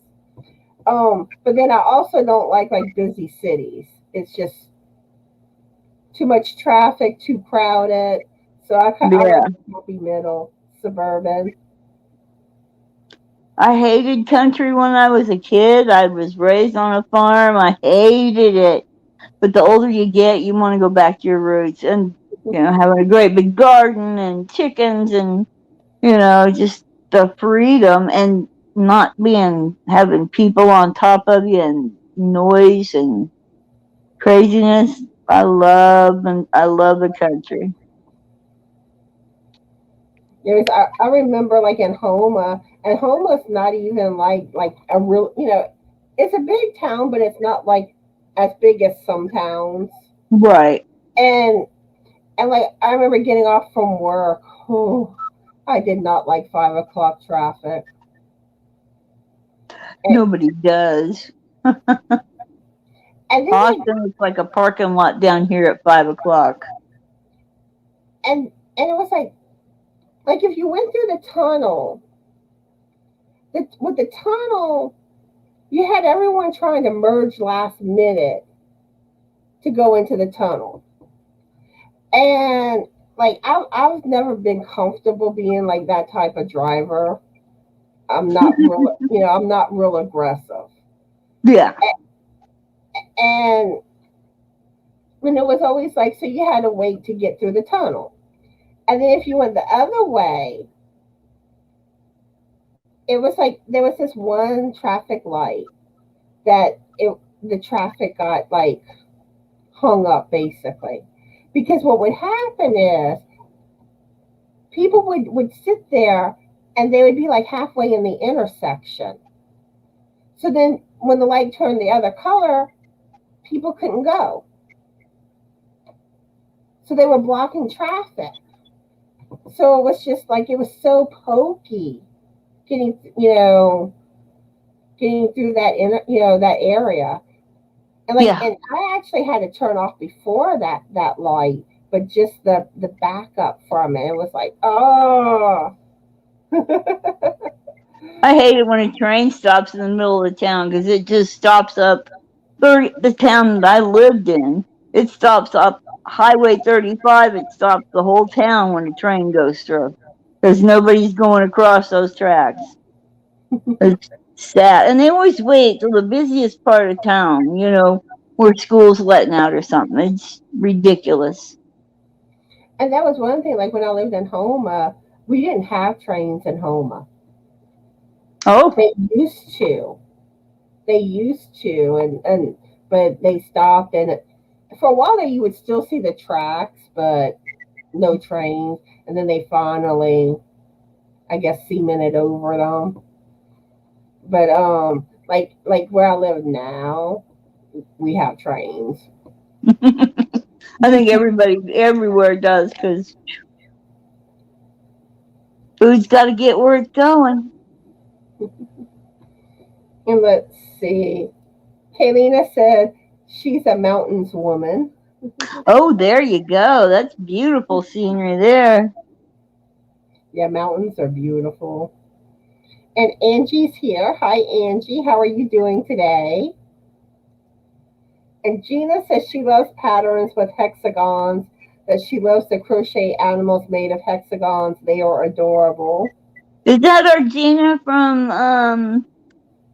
But then I also don't like busy cities. It's just too much traffic, too crowded. So I like happy middle, suburban. I hated country when I was a kid. I was raised on a farm. I hated it. But the older you get, you want to go back to your roots and, having a great big garden and chickens and, just the freedom and not having people on top of you and noise and craziness. I love the country. I remember in Homa, and Homa's not even like a real, it's a big town, but it's not as big as some towns. Right. And I remember getting off from work. Oh, I did not like 5 o'clock traffic. Nobody does. And then Austin is like a parking lot down here at 5 o'clock. and it was like if you went through the tunnel, with the tunnel, you had everyone trying to merge last minute to go into the tunnel. And like I've never been comfortable being like that type of driver. I'm not real, I'm not real aggressive. Yeah. And when it was always like, so you had to wait to get through the tunnel. And then if you went the other way, it was like there was this one traffic light that the traffic got like hung up basically. Because what would happen is people would sit there and they would be like halfway in the intersection. So then when the light turned the other color, people couldn't go. So they were blocking traffic. So it was just like, it was so pokey getting through that area. And and I actually had to turn off before that light, but just the backup from it. It was like, oh. I hate it when a train stops in the middle of the town because it just stops up the town that I lived in. It stops up Highway 35. It stops the whole town when a train goes through because nobody's going across those tracks. It's sad. And they always wait till the busiest part of town, where school's letting out or something. It's ridiculous. And that was one thing, like when I lived in Homa, we didn't have trains in Homa. Oh. They used to. But they stopped, and for a while there you would still see the tracks, but no trains. And then they finally, I guess, cemented over them. But like where I live now, we have trains. I think everybody everywhere does because food's got to get where it's going. And let's see. Kaylina said she's a mountains woman. Oh, there you go. That's beautiful scenery there. Yeah, mountains are beautiful. And Angie's here. Hi, Angie. How are you doing today? And Gina says she loves patterns with hexagons, that she loves to crochet animals made of hexagons. They are adorable. Is that our Gina from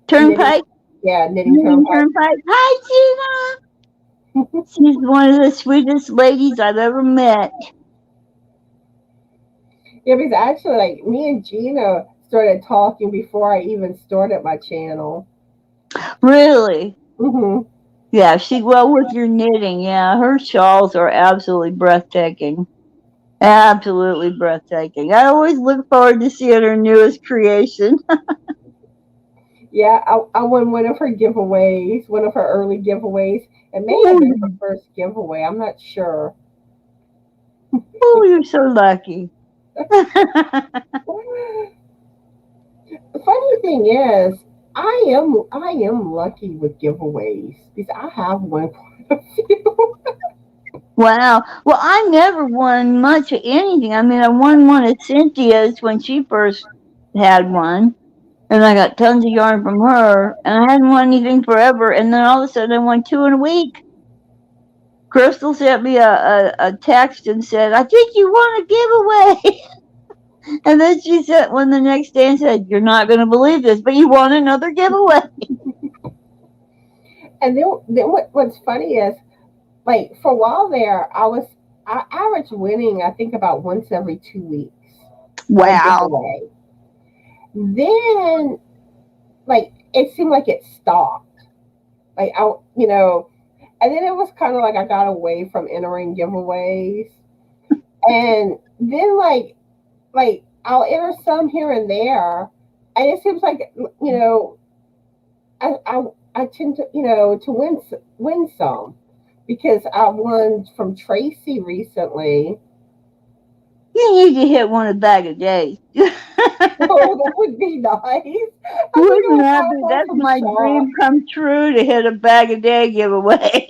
Turnpike? Knitting Turnpike. Hi, Gina. She's one of the sweetest ladies I've ever met. Yeah, because actually, like, me and Gina started talking before I even started my channel. Really? Mm-hmm. Yeah, with your knitting, yeah, her shawls are absolutely breathtaking. Absolutely breathtaking. I always look forward to seeing her newest creation. Yeah, I won one of her giveaways, one of her early giveaways. It may have been her first giveaway. I'm not sure. Oh, you're so lucky. The funny thing is, I am lucky with giveaways because I have won quite a few. Wow. Well, I never won much of anything. I mean, I won one at Cynthia's when she first had one, and I got tons of yarn from her, and I hadn't won anything forever, and then all of a sudden I won 2 in a week. Crystal sent me a text and said, I think you won a giveaway. And then she sent one the next day and said, you're not going to believe this, but you won another giveaway. And then what's funny is, like, for a while there, I averaged winning, I think, about once every 2 weeks. Wow. Then, like, it seemed like it stopped. Like, and then it was kind of like I got away from entering giveaways. And then, like I'll enter some here and there. And it seems like, I tend to, to win some. Because I won from Tracy recently. You need to hit one a bag of days. Oh, that would be nice. I think I Wouldn't would that pass be? out That's from my shock. dream come true to hit a bag a day giveaway.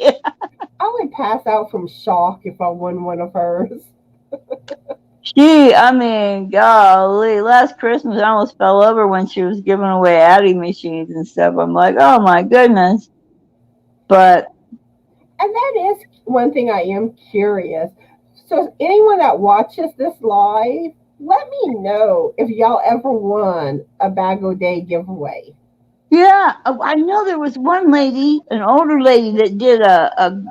I would pass out from shock if I won one of hers. I mean, golly, last Christmas I almost fell over when she was giving away adding machines and stuff. I'm like, oh my goodness. But And that is one thing I am curious. So, anyone that watches this live, let me know if y'all ever won a bag o' day giveaway. yeah, I know there was one lady, an older lady, that did a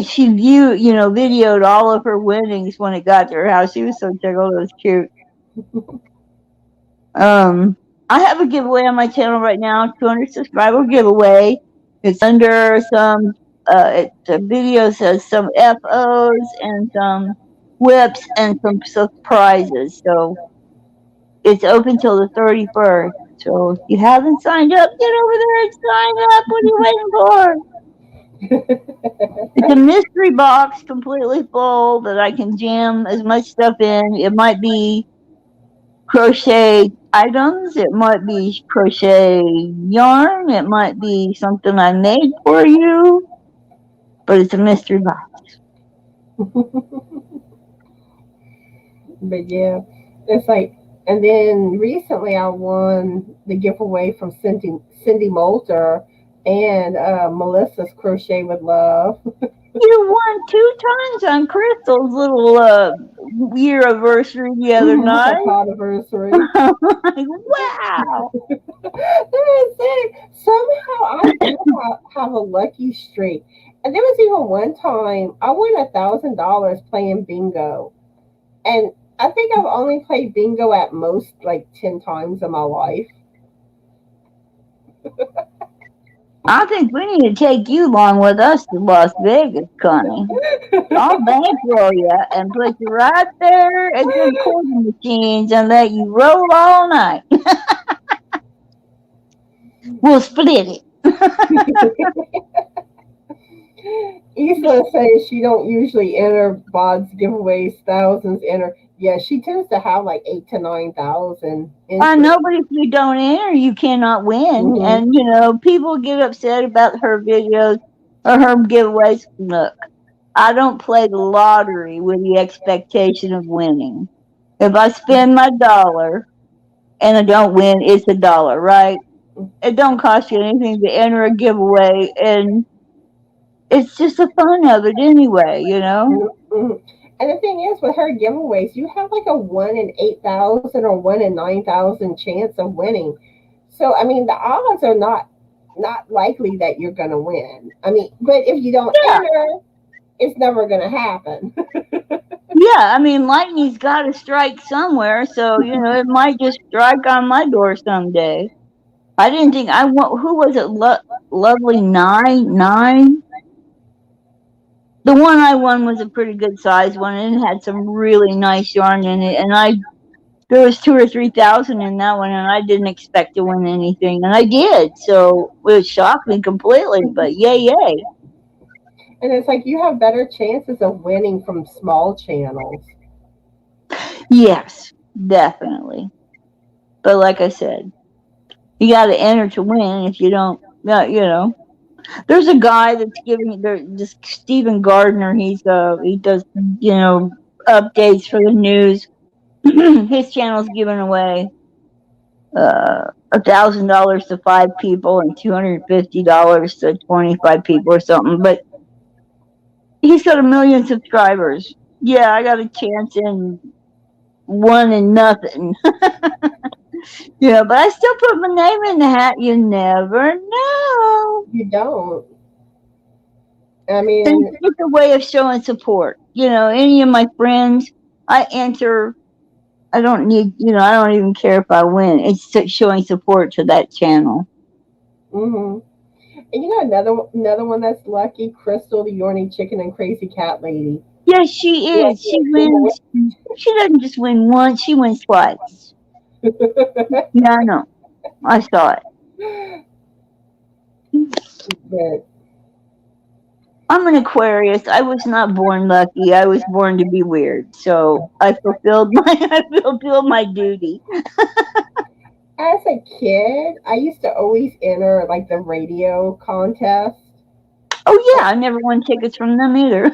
she videoed all of her winnings when it got to her house. She was so tickled. It was cute. Um, I have a giveaway on my channel right now, 200 subscriber giveaway. It's under some, the video says some FOs and some whips and some surprises. So it's open till the 31st. So if you haven't signed up, get over there and sign up. What are you waiting for? It's a mystery box completely full that I can jam as much stuff in. It might be crochet items, it might be crochet yarn, it might be something I made for you, but it's a mystery box. But yeah, it's like, and then recently I won the giveaway from Cindy Moulter and Melissa's Crochet with Love. You won 2 times on Crystal's little year anniversary the other Her night. anniversary. I'm like, wow. Somehow I do have a lucky streak. And there was even one time I won $1,000 playing bingo. And I think I've only played bingo at most like 10 times in my life. I think we need to take you along with us to Las Vegas, Connie. I'll bankroll you and put you right there at the recording machines and let you roll all night. We'll split it. Isla says she don't usually enter Bod's giveaways, thousands enter. Yeah, she tends to have like 8 to 9,000 I entries. know, but if you don't enter, you cannot win. Hmm. And, people get upset about her videos or her giveaways. Look, I don't play the lottery with the expectation of winning. If I spend my dollar and I don't win, it's a dollar, right? It don't cost you anything to enter a giveaway, and it's just the fun of it anyway. Hmm. And the thing is, with her giveaways, you have like a 1 in 8,000 or 1 in 9,000 chance of winning. So I mean, the odds are not likely that you're going to win. I mean, but if you don't Yeah, enter, it's never going to happen. yeah. I mean, lightning's got to strike somewhere, so it might just strike on my door someday. I didn't think I want. Who was it? Lovely nine. The one I won was a pretty good size one, and it had some really nice yarn in it. And there was 2 or 3 thousand in that one, and I didn't expect to win anything, and I did. So it shocked me completely. But yay, yay! And it's like you have better chances of winning from small channels. Yes, definitely. But like I said, you got to enter to win. If you don't, there's a guy that's giving this Stephen Gardner. He does updates for the news. His channel's giving away $1,000 to 5 people and $250 to 25 people or something. But he's got 1 million subscribers. Yeah, I got a chance in one and nothing. Yeah, but I still put my name in the hat. You never know. You don't. I And mean, it's a way of showing support. Any of my friends, I enter. I don't need, I don't even care if I win. It's showing support to that channel. hmm and you know another one that's lucky, Crystal, the Yorny Chicken and Crazy Cat Lady. Yes, she is. She wins. She doesn't just win once. She wins twice. Yeah, I know. I saw it. But I'm an Aquarius. I was not born lucky. I was born to be weird. So I fulfilled my I fulfilled my duty. As a kid, I used to always enter like the radio contest. Oh yeah, I never won tickets from them either.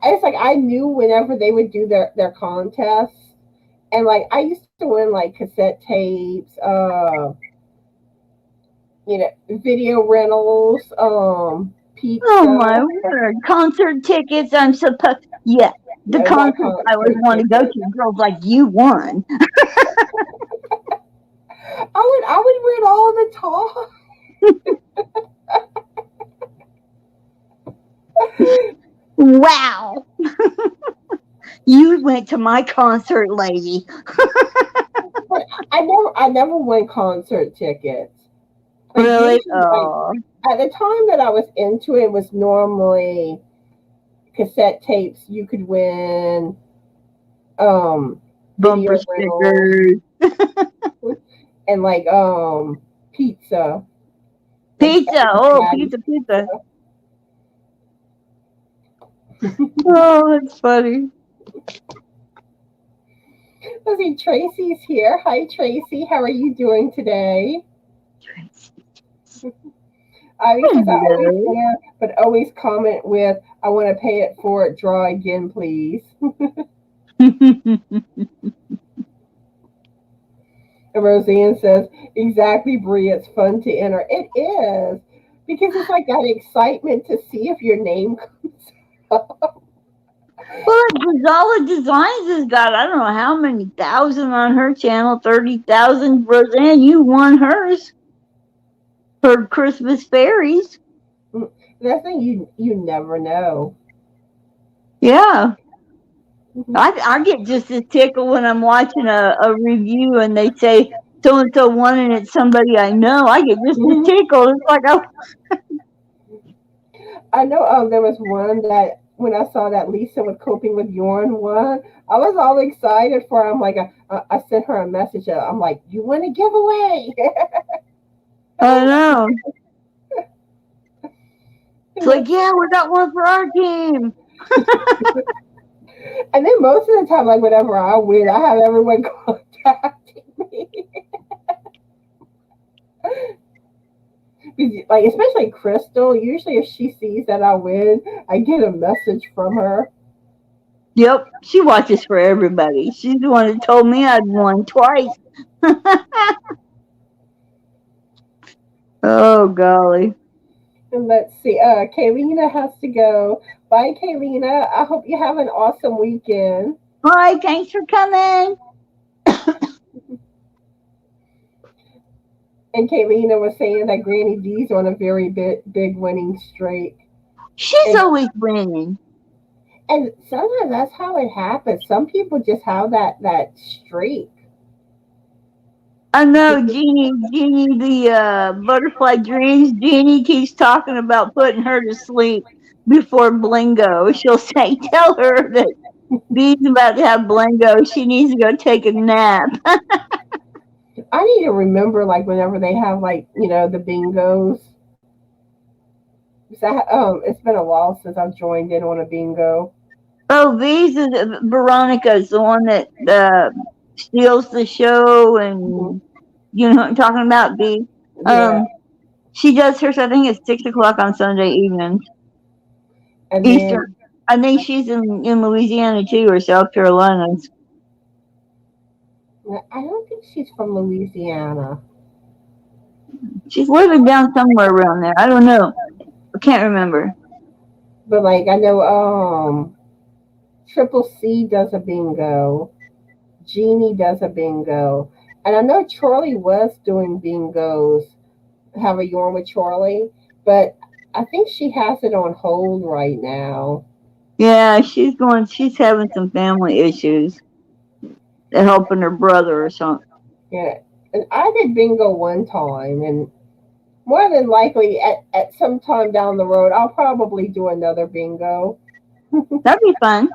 It's like I knew whenever they would do their contests, and like I used to win like cassette tapes, video rentals, Oh pizza. my word! Concert tickets. I'm supposed. Yeah, the No, not concerts I would concert want to go tickets. to. Girls like you won. I would win all the time. Wow, you went to my concert, lady. But I never won concert tickets. Like Really? usually, like Oh, at the time that I was into it, was normally cassette tapes. You could win bumper video rentals stickers, and like pizza, like pizza. Big Oh, Daddy pizza, pizza. pizza. Oh, that's funny. Let's see, Tracy's here. Hi, Tracy. How are you doing today? Ivy says, I always Hello. enter, but always comment with, I want to pay it forward. Draw again, please. And Roseanne says, exactly, Brie. It's fun to enter. It is. Because it's like that excitement to see if your name comes up. Well, Gazala Designs has got, I don't know how many thousand on her channel, 30,000. Roseanne, you won hers for Christmas fairies. That's thing you never know. Yeah. Mhm. I get just as tickled when I'm watching a review and they say so and so won and it's somebody I know. I get just as Mhm. tickled. It's like, oh, I know there was one that when I saw that Lisa was coping with yarn one, I was all excited for her. I'm like, I sent her a message. I'm like, you win a giveaway. I know. It's like, yeah, we got one for our team. And then most of the time, like whenever I win, I have everyone contacting me. Like especially Crystal. Usually, if she sees that I win, I get a message from her. Yep, she watches for everybody. She's the one that told me I'd won twice. Oh, golly. And let's see. Kaylina has to go. Bye, Kaylina. I hope you have an awesome weekend. Hi, thanks for coming. And Kaylina was saying that Granny D's on a very big winning streak. She's And always winning. and sometimes that's how it happens. Some people just have that streak. I know Jeannie, the butterfly dreams. Jeannie keeps talking about putting her to sleep before Blingo. She'll say, tell her that Bee's about to have Blingo. She needs to go take a nap. I need to remember like whenever they have like the bingos. 'Cause it's been a while since I've joined in on a bingo. Oh, Bee's is Veronica's the one that steals the show, Mhm. and you know what I'm talking about, Bee. Yeah, She does hers. I think it's 6 o'clock on Sunday evenings, and Eastern. then I think she's in Louisiana too, or South Carolina. I don't think she's from Louisiana. She's living down somewhere around there. I don't know. I can't remember. But like I know Triple C does a bingo. Jeannie does a bingo. And I know Charlie was doing bingos, have a yarn with Charlie, but I think she has it on hold right now. Yeah, she's having some family issues, helping her brother or something. Yeah. And I did bingo one time, and more than likely at some time down the road, I'll probably do another bingo. That'd be fun.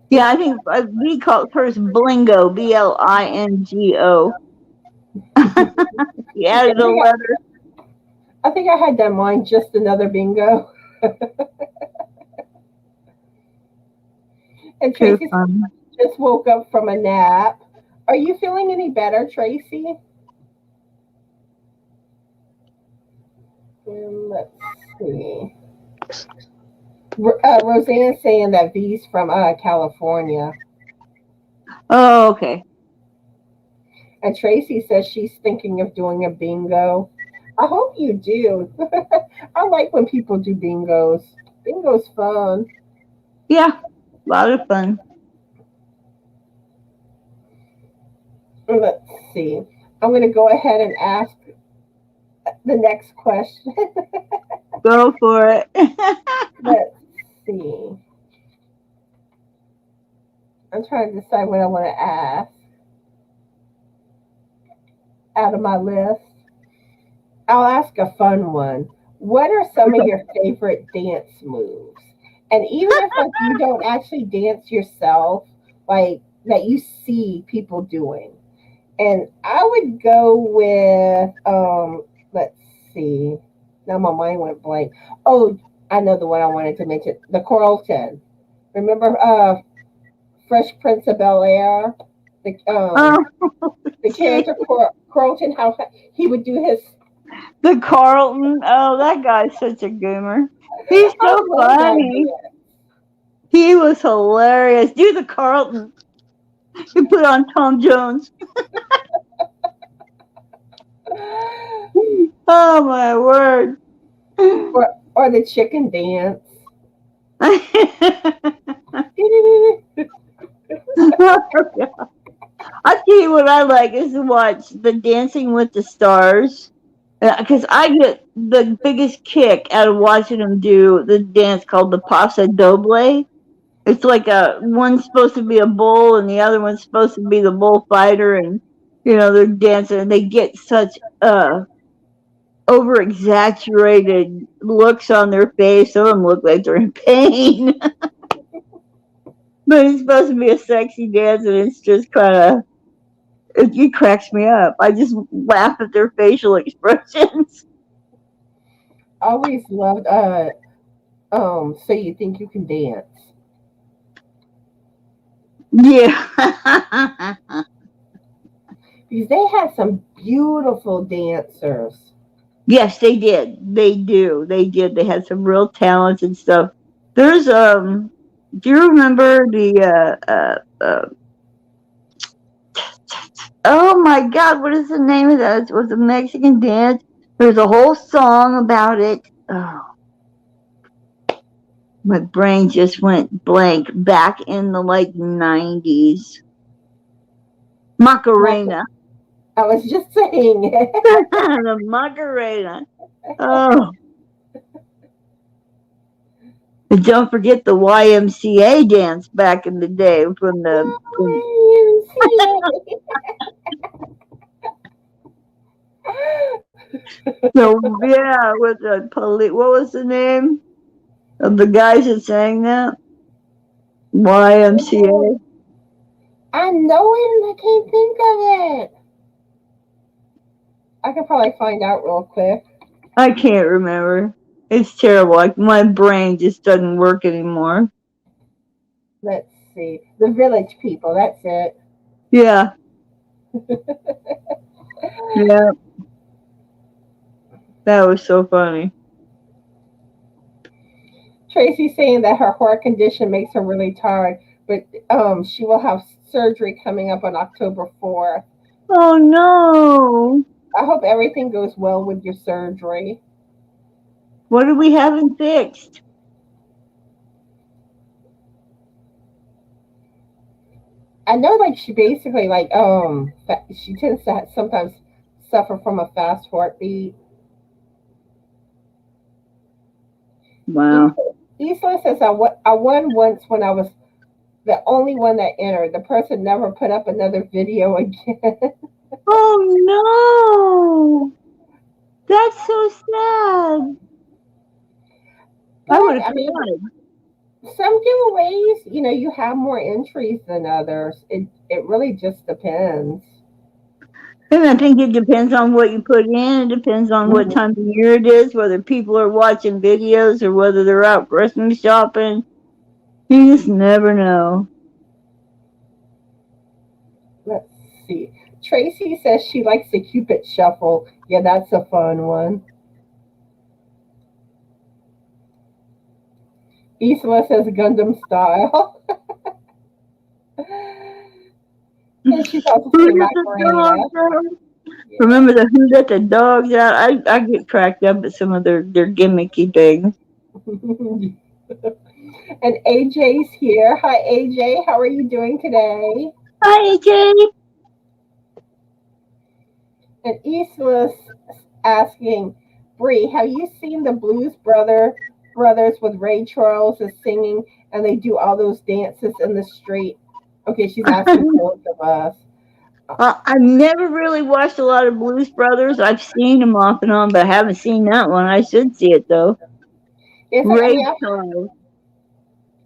Yeah, I think we called hers Blingo, Blingo. He Yeah, added a letter. I think I had that mine, just another bingo. And Too Tracy funny. just woke up from a nap. Are you feeling any better, Tracy? Let's see. Roseanne's saying that V's from California. Oh, okay. And Tracy says she's thinking of doing a bingo. I hope you do. I like when people do bingos. Bingo's fun. Yeah, a lot of fun. Let's see. I'm going to go ahead and ask the next question. Go for it. Let's see. I'm trying to decide what I want to ask out of my list. I'll ask a fun one. What are some of your favorite dance moves? And even if like you don't actually dance yourself, like that you see people doing. And I would go with let's see. Now my mind went blank. Oh, I know the one I wanted to mention. The Carlton. Remember Fresh Prince of Bel Air? The Oh, the gee. character Carlton, how he would do his. The Carlton. Oh, that guy's such a goomer. He's I so love funny. He was hilarious. Do the Carlton. You put on Tom Jones. that. Oh my word. Or the chicken dance. I tell you what I like is to watch the Dancing with the Stars. Because I get the biggest kick out of watching them do the dance called the Paso Doble. It's like one's supposed to be a bull and the other one's supposed to be the bullfighter, and they're dancing and they get such over exaggerated looks on their face. Some of them look like they're in pain, but it's supposed to be a sexy dance, and it's just kind of it cracks me up. I just laugh at their facial expressions. Always loved So You Think You Can Dance. Yeah. Because they had some beautiful dancers. Yes, they did. They do. They did. They had some real talents and stuff. There's do you remember the oh my god, what is the name of that? It was a Mexican dance. There's a whole song about it. Oh, my brain just went blank back in the like 90s. Michael, Macarena. I was just saying. The Macarena. Oh, and don't forget the YMCA dance back in the day from so yeah, with the police. What was the name of the guys that sang that? YMCA. I know it and I can't think of it. I could probably find out real quick. I can't remember. It's terrible. Like my brain just doesn't work anymore. Let's see. The Village People, that's it. Yeah, yeah, that was so funny. Tracy's saying that her heart condition makes her really tired, but she will have surgery coming up on October 4th. Oh no! I hope everything goes well with your surgery. What are we having fixed? I know, like she basically like she tends to sometimes suffer from a fast heartbeat. Wow. Isla says I won once when I was the only one that entered. The person never put up another video again. Oh no! That's so sad. I would But have I mean, cried. some giveaways, you have more entries than others. It really just depends. And I think it depends on what you put in. It depends on what time of year it is, whether people are watching videos or whether they're out Christmas shopping. You just never know. Let's see. Tracy says she likes the Cupid Shuffle. Yeah, that's a fun one. Isla says Gundam style. And she's also Who saying let the Macarena. dogs out? Yeah. Remember the Who Let the Dogs Out? I get cracked up at some of their gimmicky things. And AJ's here. Hi, AJ. How are you doing today? Hi, AJ. And Isla's asking, Bree, have you seen the Brothers with Ray Charles is singing and they do all those dances in the street? Okay, she's asking both of us. I've never really watched a lot of Blues Brothers. I've seen them off and on, but I haven't seen that one. I should see it though. It's like, I Ray mean, Charles.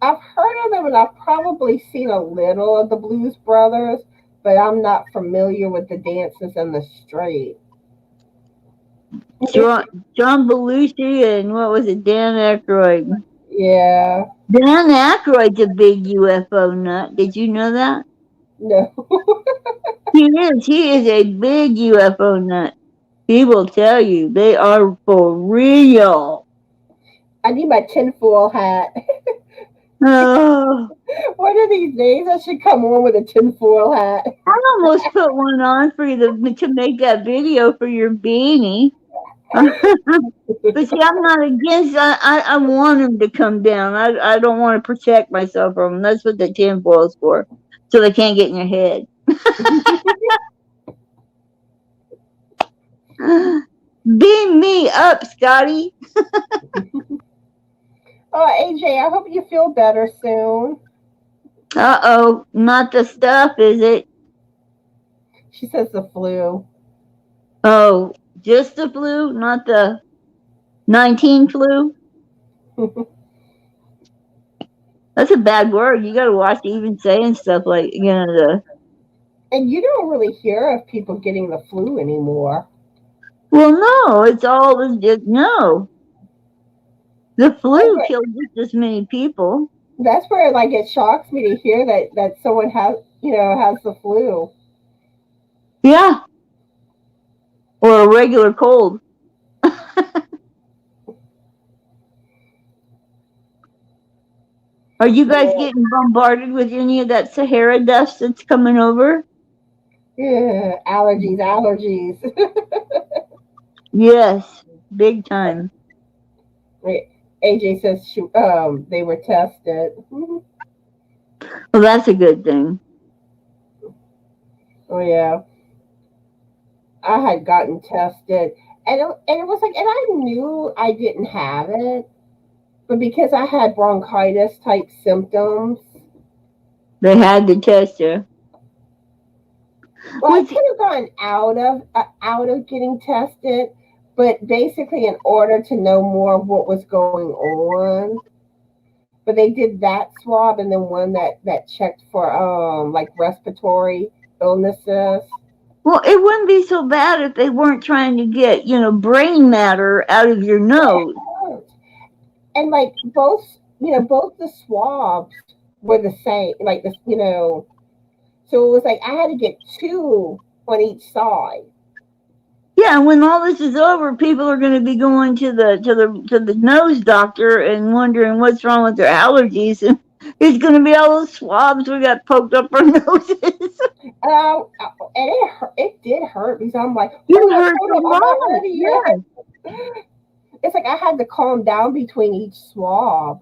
I've heard of them and I've probably seen a little of the Blues Brothers, but I'm not familiar with the dances in the street. John Belushi and what was it, Dan Aykroyd. Yeah, Dan Aykroyd's a big UFO nut. Did you know that? no. He is. He is a big UFO nut. He will tell you they are for real. I need my tinfoil hat. Oh, One of these days I should come on with a tinfoil hat. I almost put one on for you to make that video for your beanie. But see, I'm not against. I want them to come down. I don't want to protect myself from them. That's what the tinfoil's for, so they can't get in your head. Beam me up, Scotty. Oh, AJ, I hope you feel better soon. Uh-oh, not the stuff, is it? She says the flu. Oh, just the flu, not the 19 flu? That's a bad word. You gotta watch even saying stuff like, And you don't really hear of people getting the flu anymore. well, no, it's all, no. The flu That's killed just as many people. where like it shocks me to hear that someone has the flu. Yeah, or a regular cold. Are you guys Yeah, getting bombarded with any of that Sahara dust that's coming over? yeah, allergies. Yes, big time. AJ says they were tested. Well, that's a good thing. Oh yeah, I had gotten tested, and it was like, and I knew I didn't have it, but because I had bronchitis type symptoms, They had to test you. well, I Which, could have gone out of getting tested, but basically, in order to know more of what was going on, but they did that swab and then one that checked for like respiratory illnesses. well, it wouldn't be so bad if they weren't trying to get, brain matter out of your nose. And like both the swabs were the same, like this. So it was like I had to get two on each side. Yeah, when all this is over, people are going to be going to the nose doctor and wondering what's wrong with their allergies, and it's going to be all those swabs we got poked up our noses. And it did hurt because I'm like, You heard hold the up, I'm not moment, ready yeah. yet. It's like I had to calm down between each swab.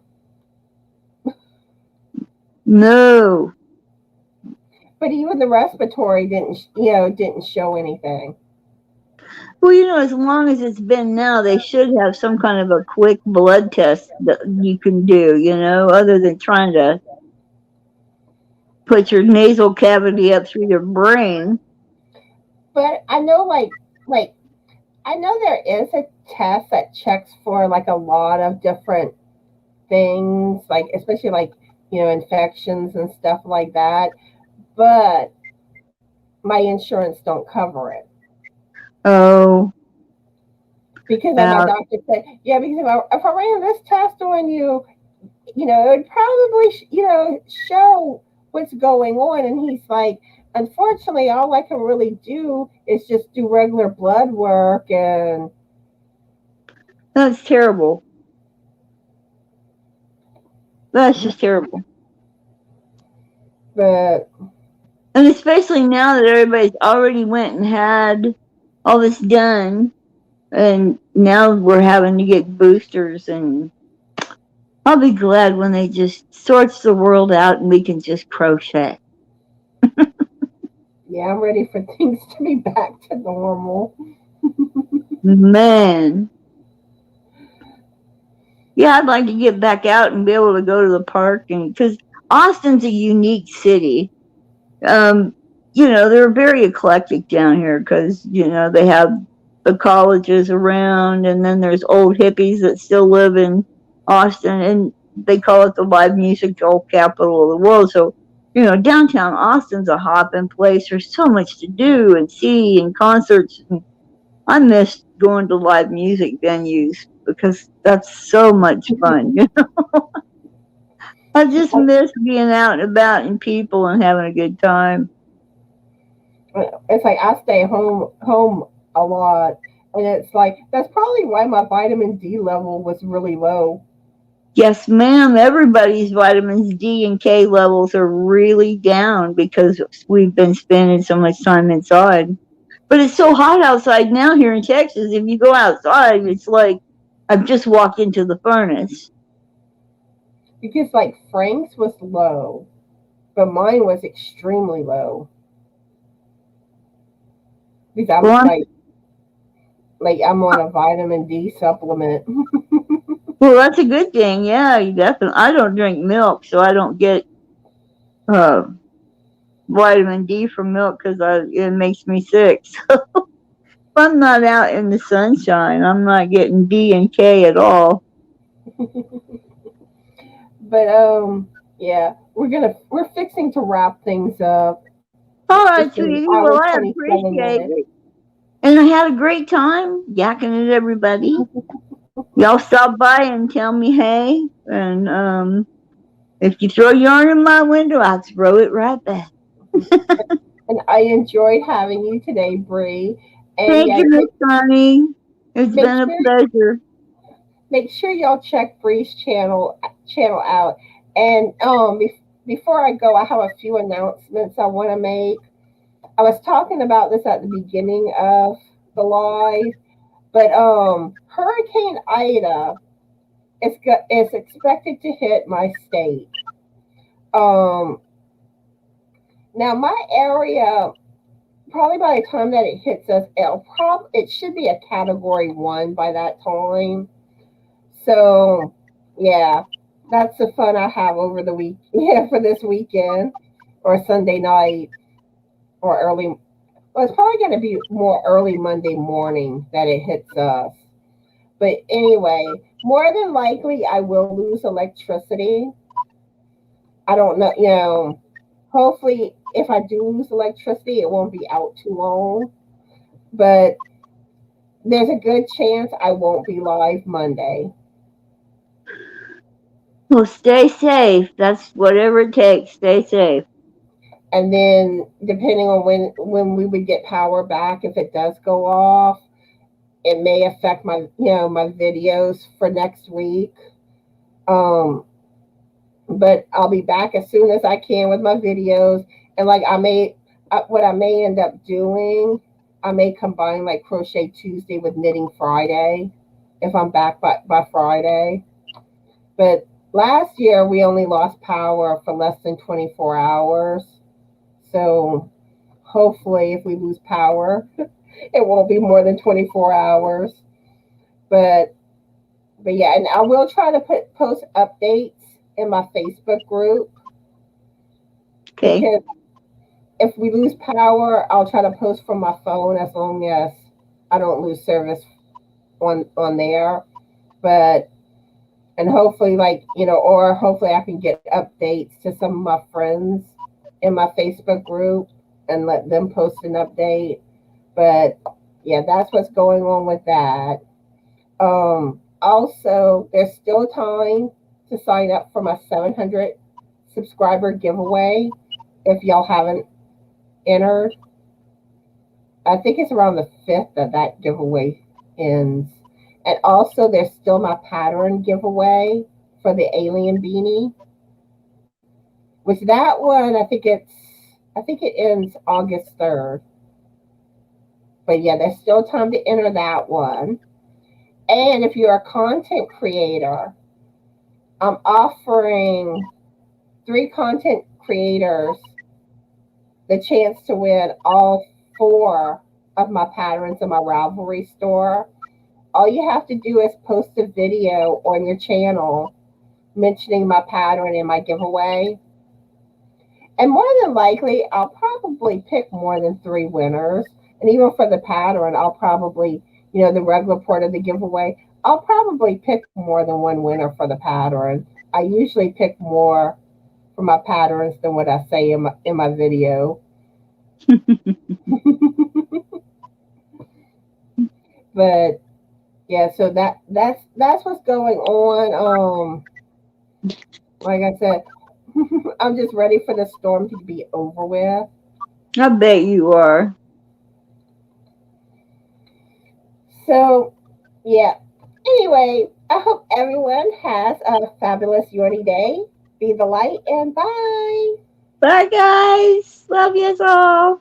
No. But even the respiratory didn't show anything. Well, as long as it's been now, they should have some kind of a quick blood test that you can do, other than trying to put your nasal cavity up through your brain. But I know like I know there is a test that checks for like a lot of different things, like especially like infections and stuff like that. But my insurance don't cover it. Oh, Because my out. doctor said, yeah, because if I ran this test on you, it would probably, show what's going on. And he's like, unfortunately, all I can really do is just do regular blood work. And That's terrible. That's just terrible. but And especially now that everybody's already went and had all this done, and now we're having to get boosters, and I'll be glad when they just sorts the world out and we can just crochet. yeah, I'm ready for things to be back to normal. Man. Yeah, I'd like to get back out and be able to go to the park, and because Austin's a unique city. Um, they're very eclectic down here because, they have the colleges around, and then there's old hippies that still live in Austin, and they call it the live musical capital of the world. So, downtown Austin's a hopping place. There's so much to do and see and concerts. And I miss going to live music venues because that's so much fun. I just miss being out and about and people and having a good time. It's like I stay home a lot, and it's like that's probably why my vitamin D level was really low. Yes, ma'am. Everybody's vitamins D and K levels are really down because we've been spending so much time inside. But it's so hot outside now here in Texas. If you go outside, it's like I've just walked into the furnace. Because like Frank's was low, but mine was extremely low. Because I'm Well, like I'm on a vitamin D supplement. that's a good thing. Yeah, you definitely. I don't drink milk, so I don't get uh, vitamin D from milk because it makes me sick. So if I'm not out in the sunshine, I'm not getting D and K at all. But yeah, we're fixing to wrap things up. All It's right, been an sweetie. hour Well, I 27 appreciate minutes. it. And I had a great time yakking at everybody. Y'all stop by and tell me hey. And if you throw yarn in my window, I'll throw it right back. And I enjoyed having you today, Bree. And Thank yeah, you, Miss Connie. It's make been a sure pleasure. make sure y'all check Bree's channel out. And before I go, I have a few announcements I want to make. I was talking about this at the beginning of the live, but Hurricane Ida is expected to hit my state. Um, Now my area, probably by the time that it hits us, it should be a category 1 by that time. So yeah, that's the fun I have over the week. Yeah, for this weekend or Sunday night or early. Well, it's probably going to be more early Monday morning that it hits us. But anyway, more than likely, I will lose electricity. I don't know, hopefully, if I do lose electricity, it won't be out too long. But there's a good chance I won't be live Monday. Well, stay safe. That's whatever it takes. Stay safe. And then, depending on when we would get power back, if it does go off, it may affect my videos for next week. Um, but I'll be back as soon as I can with my videos. And like what I may end up doing, I may combine like Crochet Tuesday with Knitting Friday if I'm back by Friday. But last year we only lost power for less than 24 hours. So hopefully if we lose power, it won't be more than 24 hours. But yeah, and I will try to post updates in my Facebook group Okay. because if we lose power, I'll try to post from my phone as long as I don't lose service on there. But and hopefully or hopefully I can get updates to some of my friends in my Facebook group and let them post an update. But yeah, that's what's going on with that. Also, there's still time to sign up for my 700 subscriber giveaway if y'all haven't entered. I think it's around the 5th that giveaway ends. And also, there's still my pattern giveaway for the alien beanie, which that one I think it ends August 3rd. But yeah, there's still time to enter that one. And if you're a content creator, I'm offering 3 content creators the chance to win all 4 of my patterns in my Ravelry store. All you have to do is post a video on your channel mentioning my pattern and my giveaway. And more than likely, I'll probably pick more than 3 winners. And even for the pattern, I'll probably, the regular part of the giveaway, I'll probably pick more than 1 winner for the pattern. I usually pick more for my patterns than what I say in my video. But yeah, so that's what's going on. Like I said, I'm just ready for the storm to be over with. I bet you are. So yeah. Anyway, I hope everyone has a fabulous Yorty day. Be the light and bye. Bye, guys. Love you all.